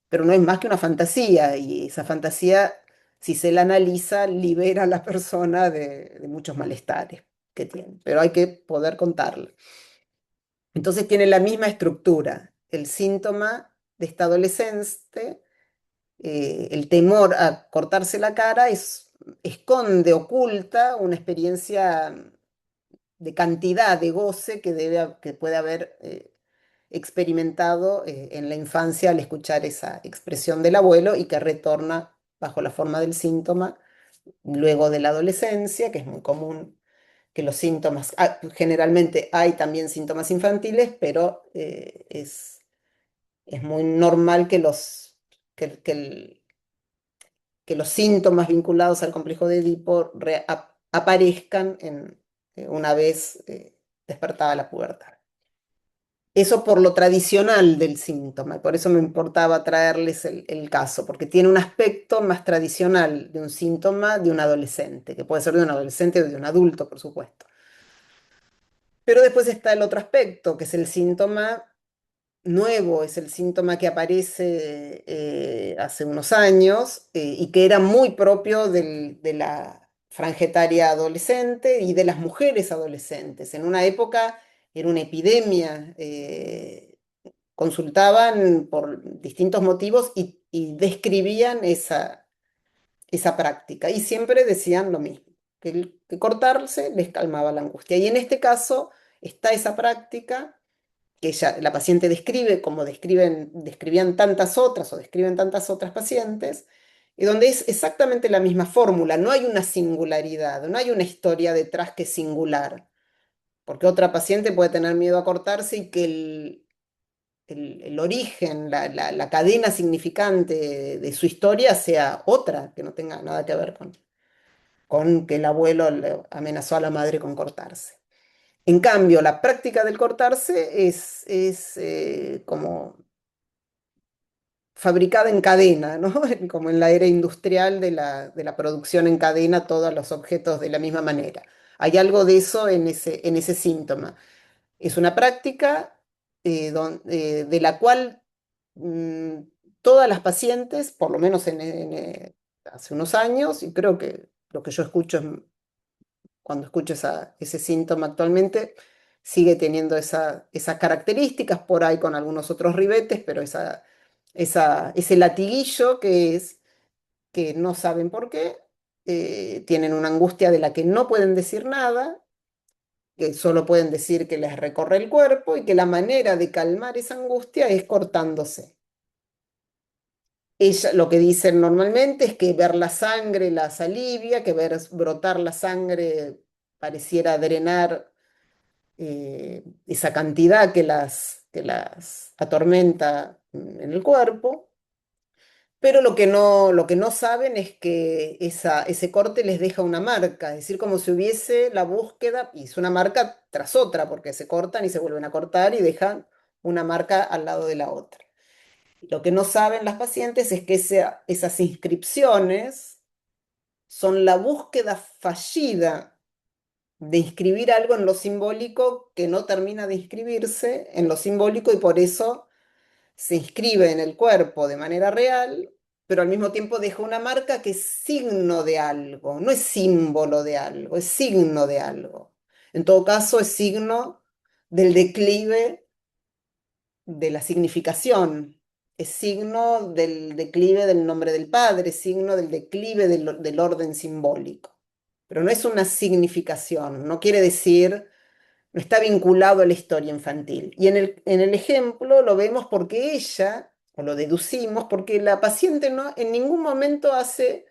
Pero no es más que una fantasía y esa fantasía, si se la analiza, libera a la persona de muchos malestares que tiene. Pero hay que poder contarla. Entonces tiene la misma estructura. El síntoma de esta adolescente, el temor a cortarse la cara, esconde, oculta una experiencia de cantidad de goce que puede haber experimentado en la infancia al escuchar esa expresión del abuelo y que retorna bajo la forma del síntoma luego de la adolescencia, que es muy común que los síntomas, generalmente hay también síntomas infantiles, pero es muy normal que los síntomas vinculados al complejo de Edipo aparezcan una vez despertada la pubertad. Eso por lo tradicional del síntoma, y por eso me importaba traerles el caso, porque tiene un aspecto más tradicional de un síntoma de un adolescente, que puede ser de un adolescente o de un adulto, por supuesto. Pero después está el otro aspecto, que es el síntoma nuevo, es el síntoma que aparece hace unos años y que era muy propio de la franja etaria adolescente y de las mujeres adolescentes. En una época era una epidemia. Consultaban por distintos motivos y describían esa práctica y siempre decían lo mismo, que cortarse les calmaba la angustia. Y en este caso está esa práctica que la paciente describe como describían tantas otras o describen tantas otras pacientes, y donde es exactamente la misma fórmula, no hay una singularidad, no hay una historia detrás que es singular, porque otra paciente puede tener miedo a cortarse y que el origen, la cadena significante de su historia sea otra, que no tenga nada que ver con que el abuelo le amenazó a la madre con cortarse. En cambio, la práctica del cortarse es como fabricada en cadena, ¿no? Como en la era industrial de la producción en cadena, todos los objetos de la misma manera. Hay algo de eso en ese síntoma. Es una práctica de la cual mm, todas las pacientes, por lo menos hace unos años, y creo que lo que yo escucho cuando escucho ese síntoma actualmente, sigue teniendo esas características por ahí con algunos otros ribetes, pero ese latiguillo que es que no saben por qué, tienen una angustia de la que no pueden decir nada, que solo pueden decir que les recorre el cuerpo y que la manera de calmar esa angustia es cortándose. Ella, lo que dicen normalmente es que ver la sangre las alivia, que ver brotar la sangre pareciera drenar esa cantidad que las atormenta en el cuerpo. Pero lo que no saben es que ese corte les deja una marca, es decir, como si hubiese la búsqueda, y es una marca tras otra, porque se cortan y se vuelven a cortar y dejan una marca al lado de la otra. Lo que no saben las pacientes es que esas inscripciones son la búsqueda fallida de inscribir algo en lo simbólico que no termina de inscribirse en lo simbólico y por eso se inscribe en el cuerpo de manera real, pero al mismo tiempo deja una marca que es signo de algo, no es símbolo de algo, es signo de algo. En todo caso, es signo del declive de la significación, es signo del declive del nombre del Padre, es signo del declive del orden simbólico. Pero no es una significación, no quiere decir no está vinculado a la historia infantil. Y en el ejemplo lo vemos porque ella, o lo deducimos, porque la paciente no, en ningún momento hace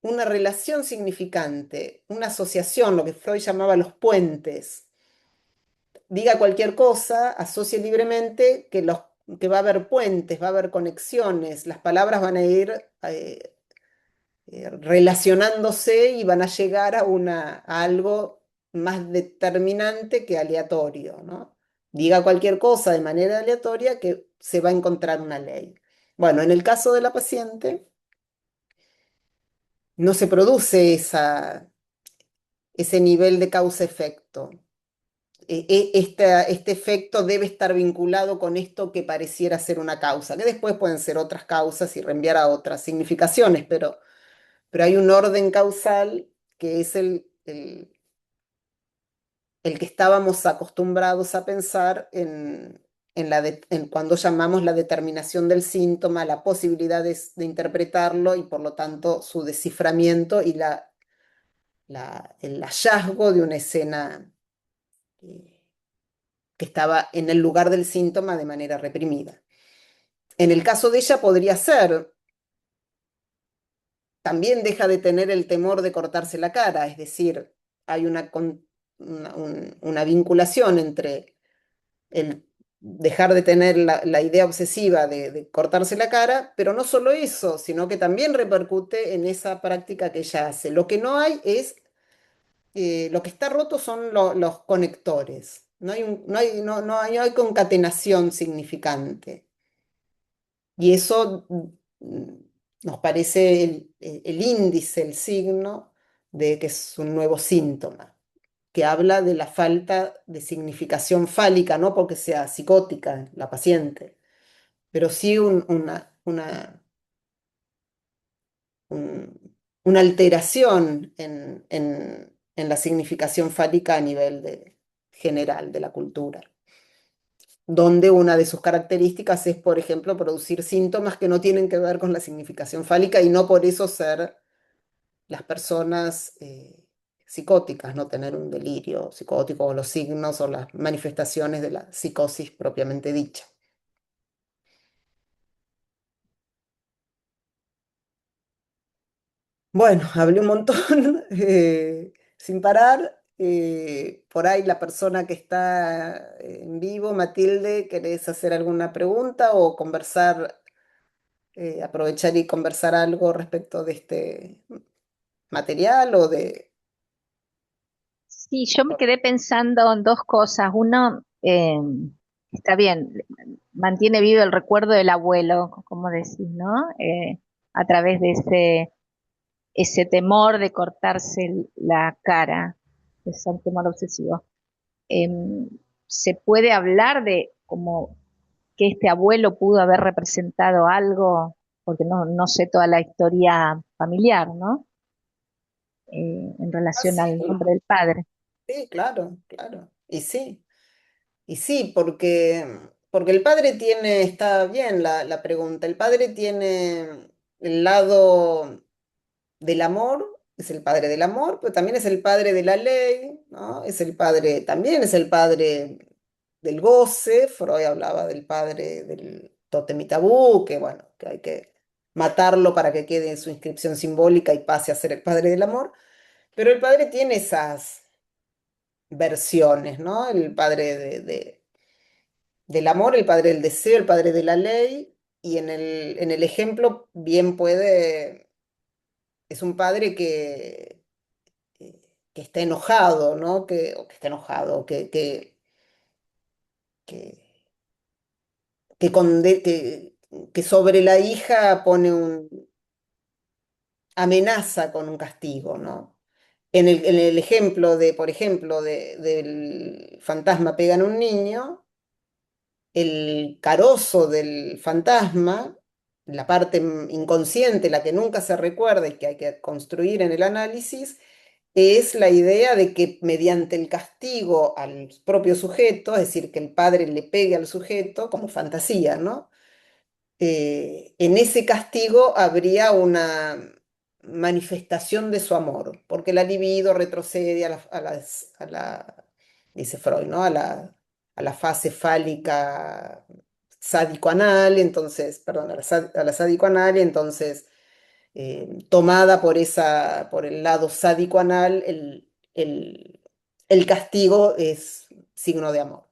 una relación significante, una asociación, lo que Freud llamaba los puentes. Diga cualquier cosa, asocie libremente que va a haber puentes, va a haber conexiones, las palabras van a ir relacionándose y van a llegar a algo más determinante que aleatorio, ¿no? Diga cualquier cosa de manera aleatoria que se va a encontrar una ley. Bueno, en el caso de la paciente, no se produce ese nivel de causa-efecto. Este efecto debe estar vinculado con esto que pareciera ser una causa, que después pueden ser otras causas y reenviar a otras significaciones, pero hay un orden causal que es el que estábamos acostumbrados a pensar en cuando llamamos la determinación del síntoma, la posibilidad de interpretarlo y por lo tanto su desciframiento y el hallazgo de una escena eh, que estaba en el lugar del síntoma de manera reprimida. En el caso de ella podría ser, también deja de tener el temor de cortarse la cara, es decir, hay una vinculación entre el dejar de tener la idea obsesiva de cortarse la cara, pero no solo eso, sino que también repercute en esa práctica que ella hace. Lo que no hay es, lo que está roto son los conectores, no hay concatenación significante. Y eso nos parece el índice, el signo de que es un nuevo síntoma, que habla de la falta de significación fálica, no porque sea psicótica la paciente, pero sí una alteración en la significación fálica a nivel general de la cultura, donde una de sus características es, por ejemplo, producir síntomas que no tienen que ver con la significación fálica y no por eso ser las personas psicóticas, no tener un delirio psicótico o los signos o las manifestaciones de la psicosis propiamente dicha. Bueno, hablé un montón sin parar. Por ahí la persona que está en vivo, Matilde, ¿querés hacer alguna pregunta o conversar, aprovechar y conversar algo respecto de este material o de... Sí, yo me quedé pensando en dos cosas. Uno, está bien, mantiene vivo el recuerdo del abuelo, como decís, ¿no? A través de ese temor de cortarse la cara, ese temor obsesivo. Se puede hablar como que este abuelo pudo haber representado algo, porque no sé toda la historia familiar, ¿no? En Ah, relación sí, al nombre del padre. sí, claro, claro. Y sí, porque el padre tiene, está bien la pregunta, el padre tiene el lado del amor, es el padre del amor, pero también es el padre de la ley, ¿no? Es el padre, también es el padre del goce. Freud hablaba del padre del tótem y tabú, que bueno, que hay que matarlo para que quede en su inscripción simbólica y pase a ser el padre del amor. Pero el padre tiene esas versiones, ¿no? El padre del amor, el padre del deseo, el padre de la ley, y en el ejemplo bien puede, es un padre que está enojado, ¿no? O que está enojado, que, que sobre la hija pone amenaza con un castigo, ¿no? En el ejemplo de, por ejemplo, del fantasma pega en un niño, el carozo del fantasma, la parte inconsciente, la que nunca se recuerda y que hay que construir en el análisis, es la idea de que mediante el castigo al propio sujeto, es decir, que el padre le pegue al sujeto como fantasía, ¿no? En ese castigo habría una manifestación de su amor, porque la libido retrocede dice Freud, ¿no? A la fase fálica sádico-anal, entonces, perdón, a la sádico-anal, y entonces, tomada por por el lado sádico-anal, el castigo es signo de amor.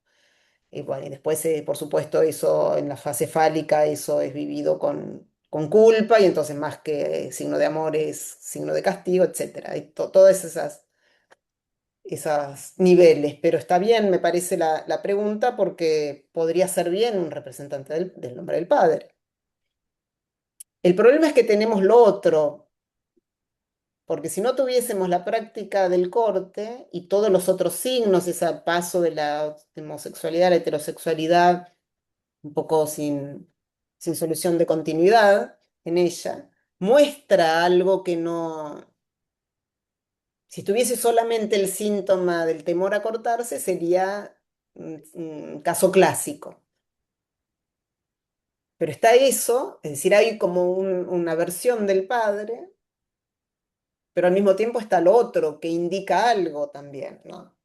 Y bueno, y después, por supuesto, eso en la fase fálica, eso es vivido con culpa, y entonces más que signo de amor es signo de castigo, etcétera. Hay todas esas niveles, pero está bien, me parece la pregunta, porque podría ser bien un representante del nombre del padre. El problema es que tenemos lo otro, porque si no tuviésemos la práctica del corte y todos los otros signos, ese paso de la homosexualidad a la heterosexualidad, un poco sin solución de continuidad en ella, muestra algo que no, si tuviese solamente el síntoma del temor a cortarse, sería un caso clásico. Pero está eso, es decir, hay como una versión del padre, pero al mismo tiempo está lo otro que indica algo también, ¿no?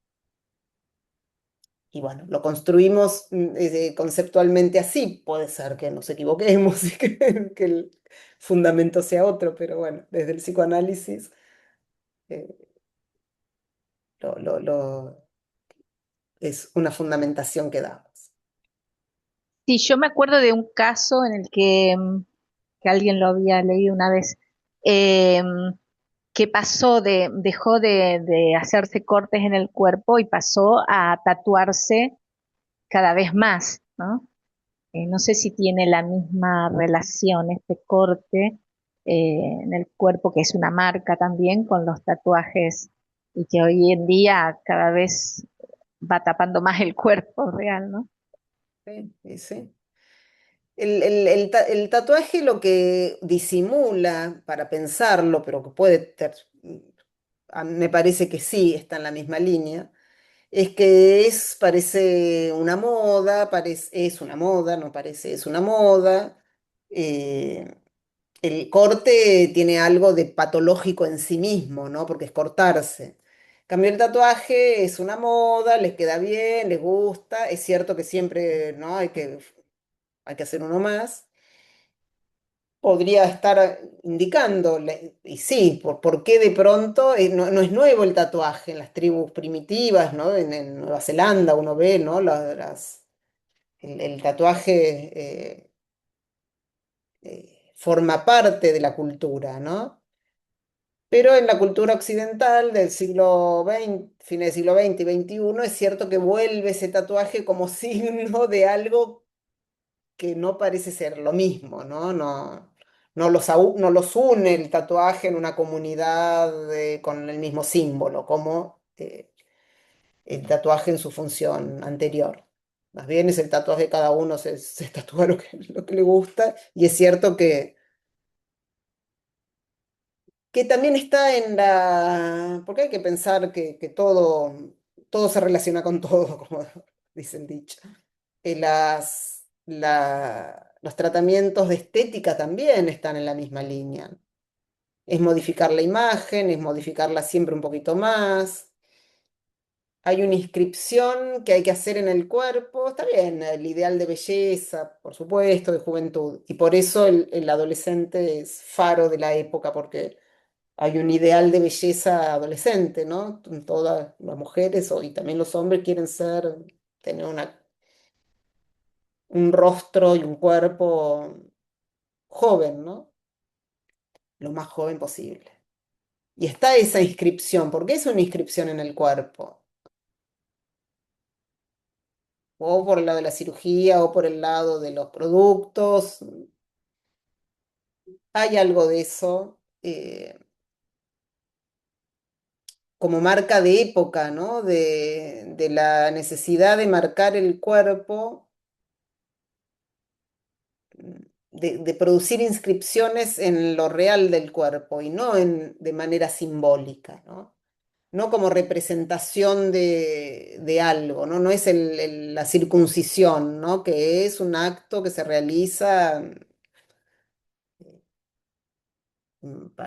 Y bueno, lo construimos conceptualmente así. Puede ser que nos equivoquemos y que el fundamento sea otro, pero bueno, desde el psicoanálisis, eh, es una fundamentación que damos. Sí, yo me acuerdo de un caso en el que, que alguien lo había leído una vez, eh, que pasó dejó de hacerse cortes en el cuerpo y pasó a tatuarse cada vez más, ¿no? No sé si tiene la misma relación este corte en el cuerpo, que es una marca también, con los tatuajes y que hoy en día cada vez va tapando más el cuerpo real, ¿no? Sí, y sí. El tatuaje lo que disimula, para pensarlo, pero que me parece que sí está en la misma línea, es que parece una moda, es una moda, no parece, es una moda. eh, el corte tiene algo de patológico en sí mismo, ¿no? Porque es cortarse. En cambio, el tatuaje es una moda, les queda bien, les gusta. Es cierto que siempre, ¿no? Hay que hacer uno más. Podría estar indicando, y sí, por qué de pronto, no es nuevo el tatuaje en las tribus primitivas, ¿no? En Nueva Zelanda uno ve, ¿no? El tatuaje forma parte de la cultura, ¿no? Pero en la cultura occidental del siglo XX, fines del siglo XX y XXI, es cierto que vuelve ese tatuaje como signo de algo que no parece ser lo mismo, ¿no? No los une el tatuaje en una comunidad con el mismo símbolo, como el tatuaje en su función anterior. Más bien es el tatuaje, cada uno se tatúa lo que le gusta, y es cierto que también está en la... Porque hay que pensar que todo se relaciona con todo, como dice el dicho. Los tratamientos de estética también están en la misma línea. Es modificar la imagen, es modificarla siempre un poquito más. Hay una inscripción que hay que hacer en el cuerpo. Está bien, el ideal de belleza, por supuesto, de juventud. Y por eso el adolescente es faro de la época, porque hay un ideal de belleza adolescente, ¿no? Todas las mujeres y también los hombres quieren tener un rostro y un cuerpo joven, ¿no? Lo más joven posible. Y está esa inscripción, porque es una inscripción en el cuerpo, o por el lado de la cirugía, o por el lado de los productos. Hay algo de eso, como marca de época, ¿no? De la necesidad de marcar el cuerpo, de producir inscripciones en lo real del cuerpo y no de manera simbólica, ¿no? No como representación de algo, ¿no? No es la circuncisión, ¿no? Que es un acto que se realiza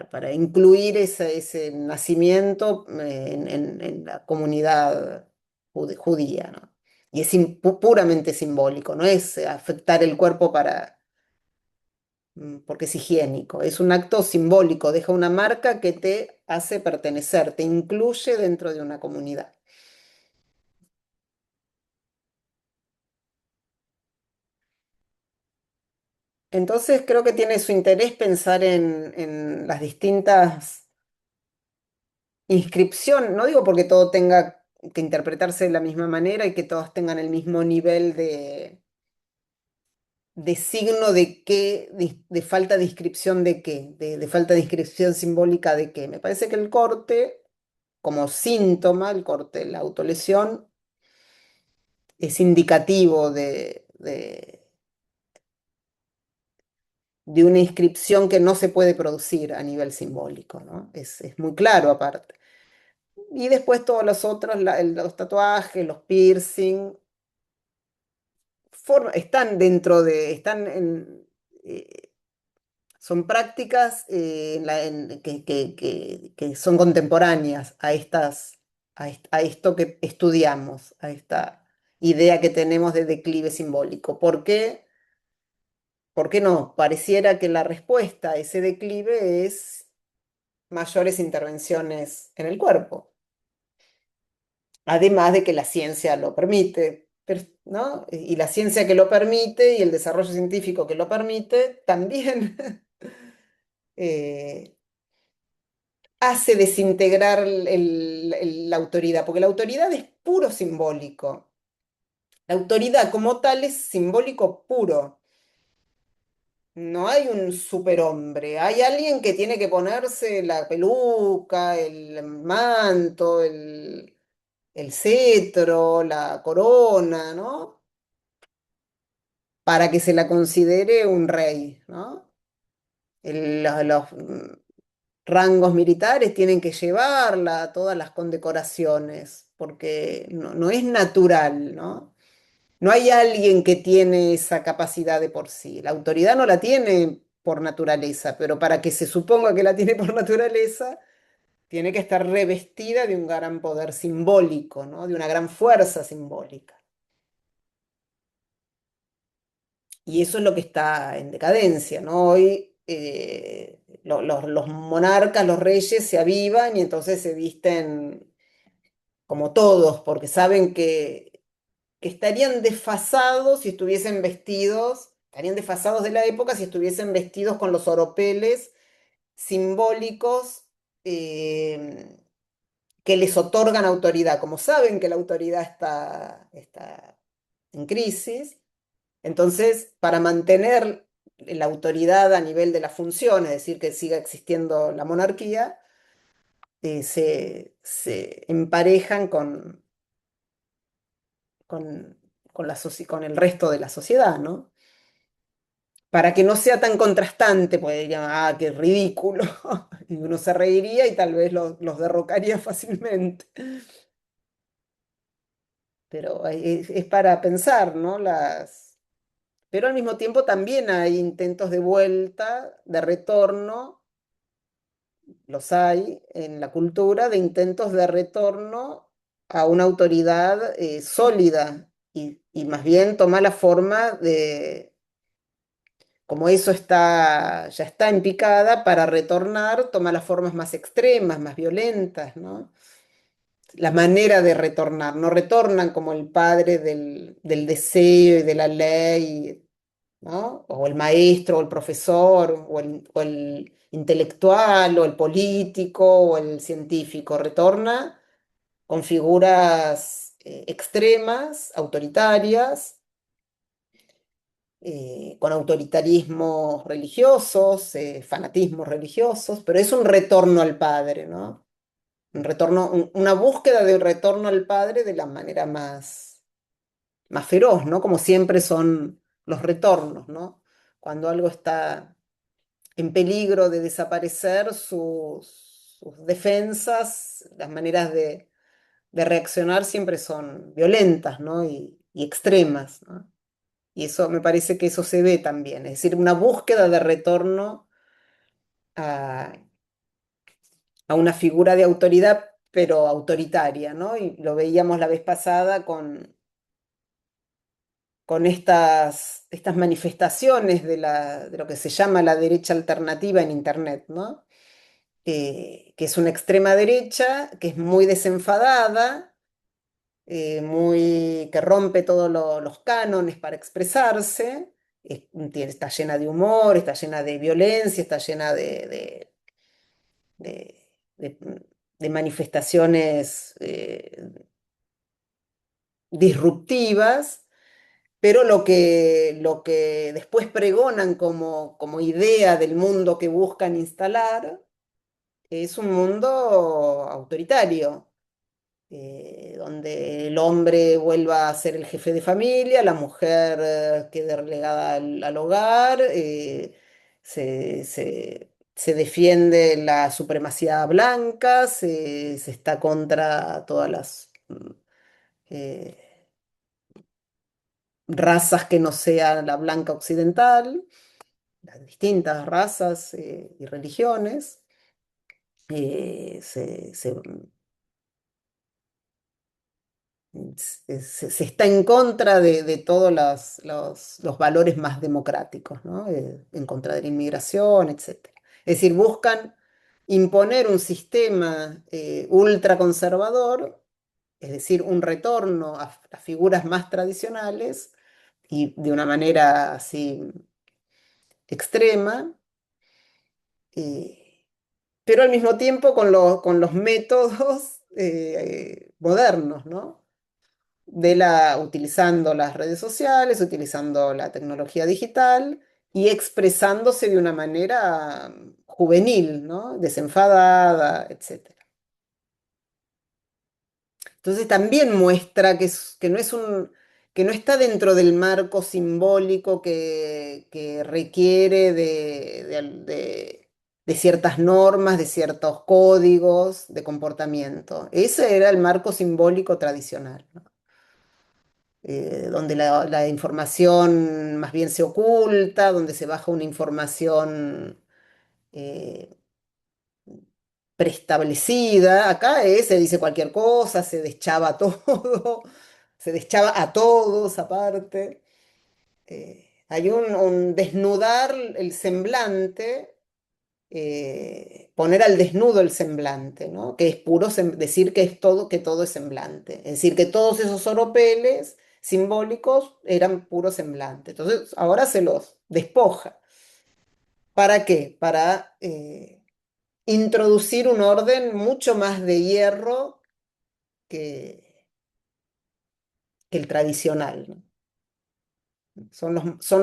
para incluir ese nacimiento en la comunidad judía, ¿no? Y es puramente simbólico, no es afectar el cuerpo porque es higiénico, es un acto simbólico, deja una marca que te hace pertenecer, te incluye dentro de una comunidad. Entonces creo que tiene su interés pensar en las distintas inscripciones, no digo porque todo tenga que interpretarse de la misma manera y que todos tengan el mismo nivel de signo de qué, de falta de inscripción de qué, de falta de inscripción simbólica de qué. Me parece que el corte, como síntoma, el corte, la autolesión, es indicativo de una inscripción que no se puede producir a nivel simbólico, ¿no? Es muy claro aparte. Y después todos los otros, los tatuajes, los piercing, están dentro eh, son prácticas que son contemporáneas a esto que estudiamos, a esta idea que tenemos de declive simbólico. ¿Por qué? ¿Por qué no? Pareciera que la respuesta a ese declive es mayores intervenciones en el cuerpo, además de que la ciencia lo permite, ¿no? Y la ciencia que lo permite y el desarrollo científico que lo permite también eh, hace desintegrar la autoridad, porque la autoridad es puro simbólico. La autoridad como tal es simbólico puro. No hay un superhombre, hay alguien que tiene que ponerse la peluca, el manto, el cetro, la corona, ¿no? Para que se la considere un rey, ¿no? Los rangos militares tienen que llevarla, todas las condecoraciones, porque no es natural, ¿no? No hay alguien que tiene esa capacidad de por sí. La autoridad no la tiene por naturaleza, pero para que se suponga que la tiene por naturaleza, tiene que estar revestida de un gran poder simbólico, ¿no? De una gran fuerza simbólica. Y eso es lo que está en decadencia, ¿no? Hoy los monarcas, los reyes se avivan y entonces se visten como todos, porque saben que estarían desfasados si estuviesen vestidos, estarían desfasados de la época si estuviesen vestidos con los oropeles simbólicos que les otorgan autoridad. Como saben que la autoridad está en crisis, entonces para mantener la autoridad a nivel de la función, es decir, que siga existiendo la monarquía, se emparejan con con el resto de la sociedad, ¿no? Para que no sea tan contrastante, pues dirían, ah, qué ridículo, y uno se reiría y tal vez los derrocaría fácilmente. Pero es para pensar, ¿no? Pero al mismo tiempo también hay intentos de vuelta, de retorno, los hay en la cultura, de intentos de retorno a una autoridad sólida y más bien toma la forma de, como eso ya está en picada, para retornar toma las formas más extremas, más violentas, ¿no? La manera de retornar, no retornan como el padre del deseo y de la ley, ¿no? O el maestro, o el profesor, o el intelectual, o el político, o el científico. Retorna con figuras extremas, autoritarias, con autoritarismos religiosos, fanatismos religiosos, pero es un retorno al padre, ¿no? Un retorno, una búsqueda de un retorno al padre de la manera más feroz, ¿no? Como siempre son los retornos, ¿no? Cuando algo está en peligro de desaparecer, sus defensas, las maneras de reaccionar siempre son violentas, ¿no? Y extremas, ¿no? Y eso me parece que eso se ve también, es decir, una búsqueda de retorno a, a una figura de autoridad, pero autoritaria, ¿no? Y lo veíamos la vez pasada con estas manifestaciones de lo que se llama la derecha alternativa en Internet, ¿no? Que es una extrema derecha, que es muy desenfadada, que rompe todos los cánones para expresarse, está llena de humor, está llena de violencia, está llena de- de- de manifestaciones disruptivas, pero lo que después pregonan como idea del mundo que buscan instalar es un mundo autoritario, donde el hombre vuelva a ser el jefe de familia, la mujer quede relegada al hogar, se defiende la supremacía blanca, se está contra todas las eh, razas que no sean la blanca occidental, las distintas razas y religiones. Se se está en contra de todos los valores más democráticos, ¿no? En contra de la inmigración, etcétera. Es decir, buscan imponer un sistema ultraconservador, es decir, un retorno a figuras más tradicionales y de una manera así extrema, eh, pero al mismo tiempo con los métodos modernos, ¿no? Utilizando las redes sociales, utilizando la tecnología digital y expresándose de una manera juvenil, ¿no? Desenfadada, etcétera. Entonces también muestra que no está dentro del marco simbólico que requiere de ciertas normas, de ciertos códigos de comportamiento. Ese era el marco simbólico tradicional, ¿no? Donde la información más bien se oculta, donde se baja una información eh, preestablecida. Acá se dice cualquier cosa, se deschaba todo, se deschaba a todos aparte. Hay un desnudar el semblante, poner al desnudo el semblante, ¿no? Que es decir que es todo, que todo es semblante. Es decir, que todos esos oropeles simbólicos eran puro semblante. Entonces, ahora se los despoja. ¿Para qué? Para introducir un orden mucho más de hierro que, que el tradicional, ¿no? Son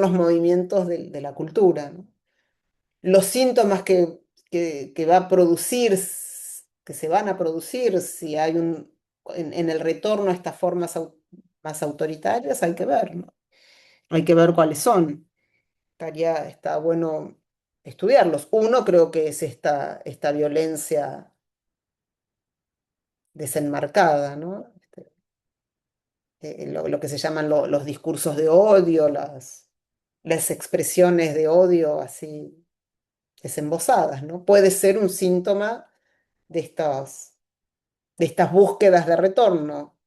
los movimientos de la cultura, ¿no? Los síntomas que va a producir, que se van a producir si hay en el retorno a estas formas más autoritarias, hay que ver, ¿no? Hay que ver cuáles son. Está bueno estudiarlos. Uno creo que es esta violencia desenmarcada, ¿no? Lo que se llaman los discursos de odio, las expresiones de odio así desembosadas, ¿no? Puede ser un síntoma de estas búsquedas de retorno.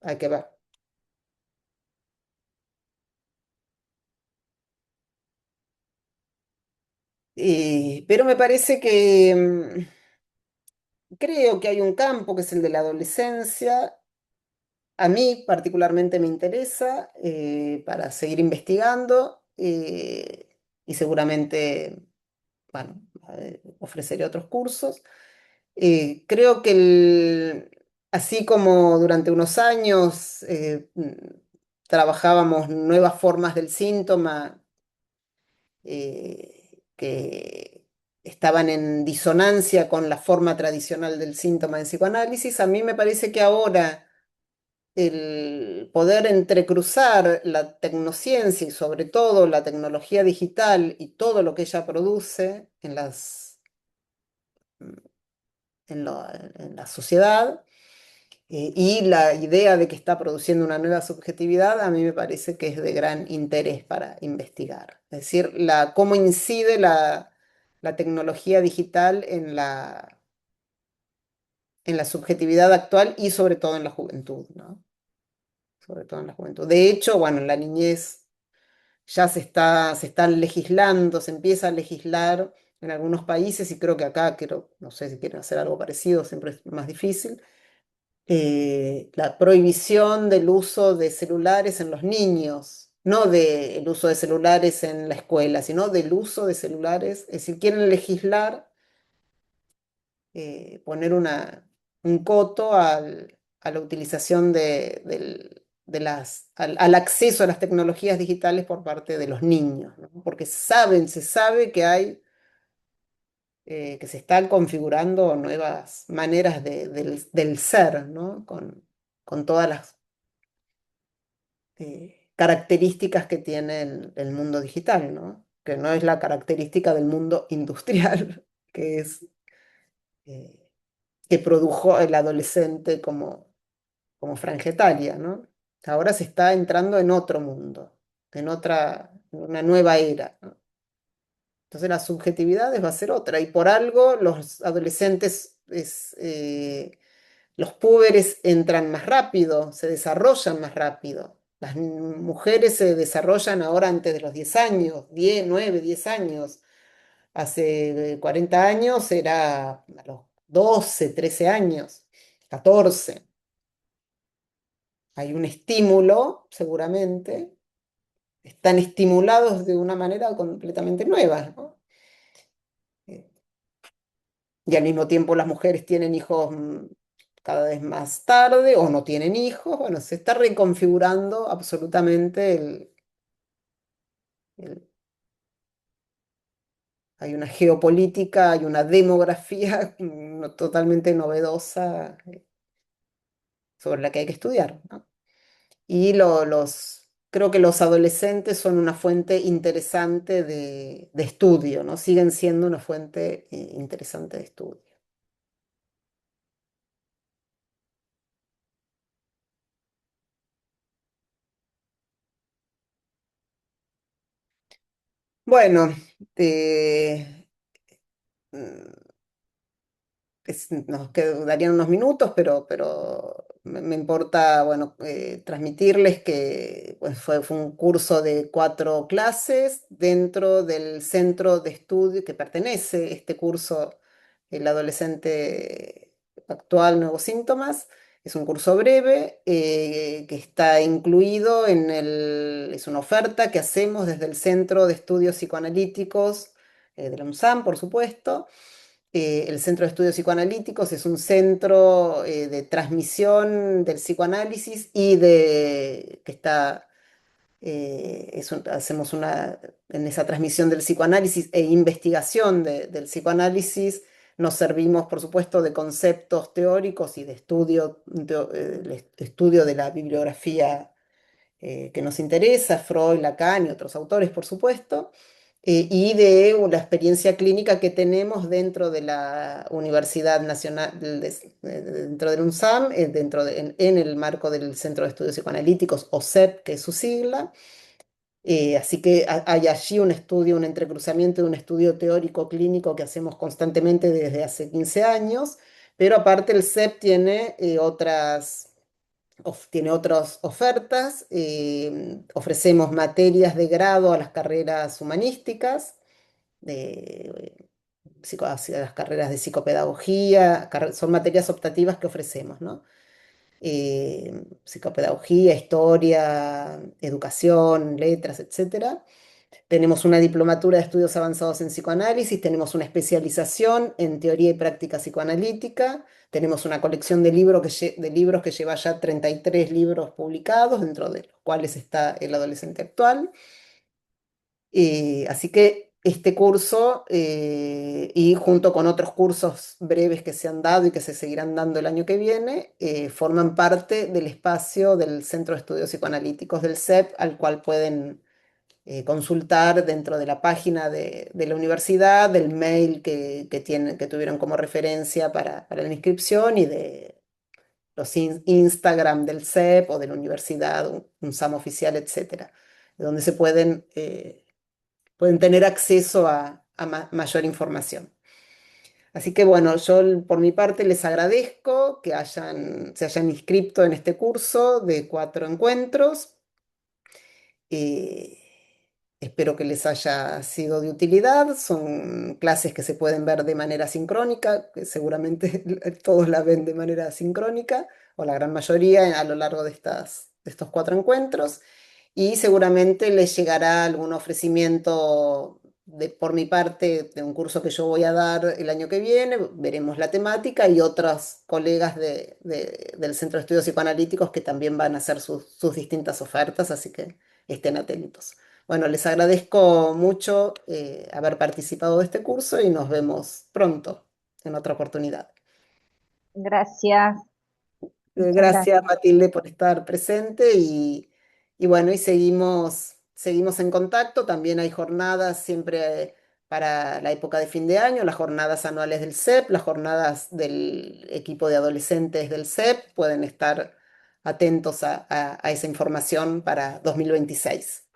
Hay que ver. Pero me parece que creo que hay un campo que es el de la adolescencia. A mí particularmente me interesa para seguir investigando y seguramente, bueno, ofreceré otros cursos. Creo que así como durante unos años trabajábamos nuevas formas del síntoma que estaban en disonancia con la forma tradicional del síntoma en psicoanálisis, a mí me parece que ahora el poder entrecruzar la tecnociencia y sobre todo la tecnología digital y todo lo que ella produce en la sociedad, y la idea de que está produciendo una nueva subjetividad, a mí me parece que es de gran interés para investigar. Es decir, cómo incide la tecnología digital en la subjetividad actual y sobre todo en la juventud, ¿no? Sobre todo en la juventud. De hecho, bueno, en la niñez ya se están legislando, se empieza a legislar en algunos países y creo que acá, no sé si quieren hacer algo parecido, siempre es más difícil, la prohibición del uso de celulares en los niños, no del uso de celulares en la escuela, sino del uso de celulares, es decir, quieren legislar, poner un coto a la utilización al acceso a las tecnologías digitales por parte de los niños, ¿no? Porque se sabe que se están configurando nuevas maneras del ser, ¿no? Con todas las características que tiene el mundo digital, ¿no? Que no es la característica del mundo industrial, que es eh, que produjo el adolescente como franja etaria, ¿no? Ahora se está entrando en otro mundo, en una nueva era, ¿no? Entonces las subjetividades va a ser otra, y por algo los adolescentes los púberes entran más rápido, se desarrollan más rápido. Las mujeres se desarrollan ahora antes de los 10 años, 10, 9, 10 años. Hace 40 años era a los 12, 13 años, 14. Hay un estímulo, seguramente. Están estimulados de una manera completamente nueva, ¿no? Eh, Y al mismo tiempo las mujeres tienen hijos cada vez más tarde o no tienen hijos. Bueno, se está reconfigurando absolutamente el- hay una geopolítica, hay una demografía totalmente novedosa sobre la que hay que estudiar, ¿no? Y creo que los adolescentes son una fuente interesante de estudio, ¿no? Siguen siendo una fuente interesante de estudio. Bueno, eh, mm, nos darían unos minutos, pero me importa, bueno, transmitirles que pues, fue un curso de 4 clases dentro del centro de estudio que pertenece este curso, el adolescente actual, nuevos síntomas. Es un curso breve que está incluido es una oferta que hacemos desde el Centro de Estudios Psicoanalíticos de la UNSAM, por supuesto. El Centro de Estudios Psicoanalíticos es un centro de transmisión del psicoanálisis y que está, hacemos en esa transmisión del psicoanálisis e investigación del psicoanálisis, nos servimos, por supuesto, de conceptos teóricos y de estudio, estudio de la bibliografía que nos interesa, Freud, Lacan y otros autores, por supuesto, y de la experiencia clínica que tenemos dentro de la Universidad Nacional, dentro del UNSAM, en el marco del Centro de Estudios Psicoanalíticos, o CEP, que es su sigla. Así que hay allí un estudio, un entrecruzamiento de un estudio teórico clínico que hacemos constantemente desde hace 15 años, pero aparte el CEP tiene tiene otras ofertas. Ofrecemos materias de grado a las carreras humanísticas, hacia las carreras de psicopedagogía, son materias optativas que ofrecemos, ¿no? Psicopedagogía, historia, educación, letras, etcétera. Tenemos una diplomatura de estudios avanzados en psicoanálisis, tenemos una especialización en teoría y práctica psicoanalítica, tenemos una colección de libros que lleva ya 33 libros publicados, dentro de los cuales está El adolescente actual. Así que este curso, y junto con otros cursos breves que se han dado y que se seguirán dando el año que viene, forman parte del espacio del Centro de Estudios Psicoanalíticos del CEP, al cual pueden consultar dentro de la página de la universidad, del mail que tuvieron como referencia para la inscripción y de los Instagram del CEP o de la universidad, un SAM oficial, etcétera, donde pueden tener acceso a mayor información. Así que bueno, yo por mi parte les agradezco que se hayan inscrito en este curso de 4 encuentros. Eh, Espero que les haya sido de utilidad. Son clases que se pueden ver de manera sincrónica, que seguramente todos la ven de manera sincrónica, o la gran mayoría a lo largo de estos 4 encuentros. Y seguramente les llegará algún ofrecimiento por mi parte de un curso que yo voy a dar el año que viene. Veremos la temática y otros colegas del Centro de Estudios Psicoanalíticos que también van a hacer sus distintas ofertas, así que estén atentos. Bueno, les agradezco mucho haber participado de este curso y nos vemos pronto en otra oportunidad. Gracias, muchas Gracias, gracias. Matilde, por estar presente y bueno, y seguimos en contacto. También hay jornadas siempre para la época de fin de año, las jornadas anuales del CEP, las jornadas del equipo de adolescentes del CEP. Pueden estar atentos a esa información para 2026.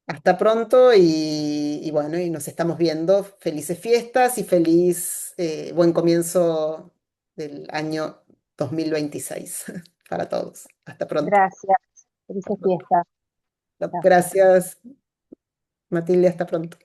Hasta pronto y bueno, y nos estamos viendo. Felices fiestas y buen comienzo del año 2026 para todos. Hasta pronto. Gracias. Felices fiestas. Chao. Gracias, Matilde, hasta pronto.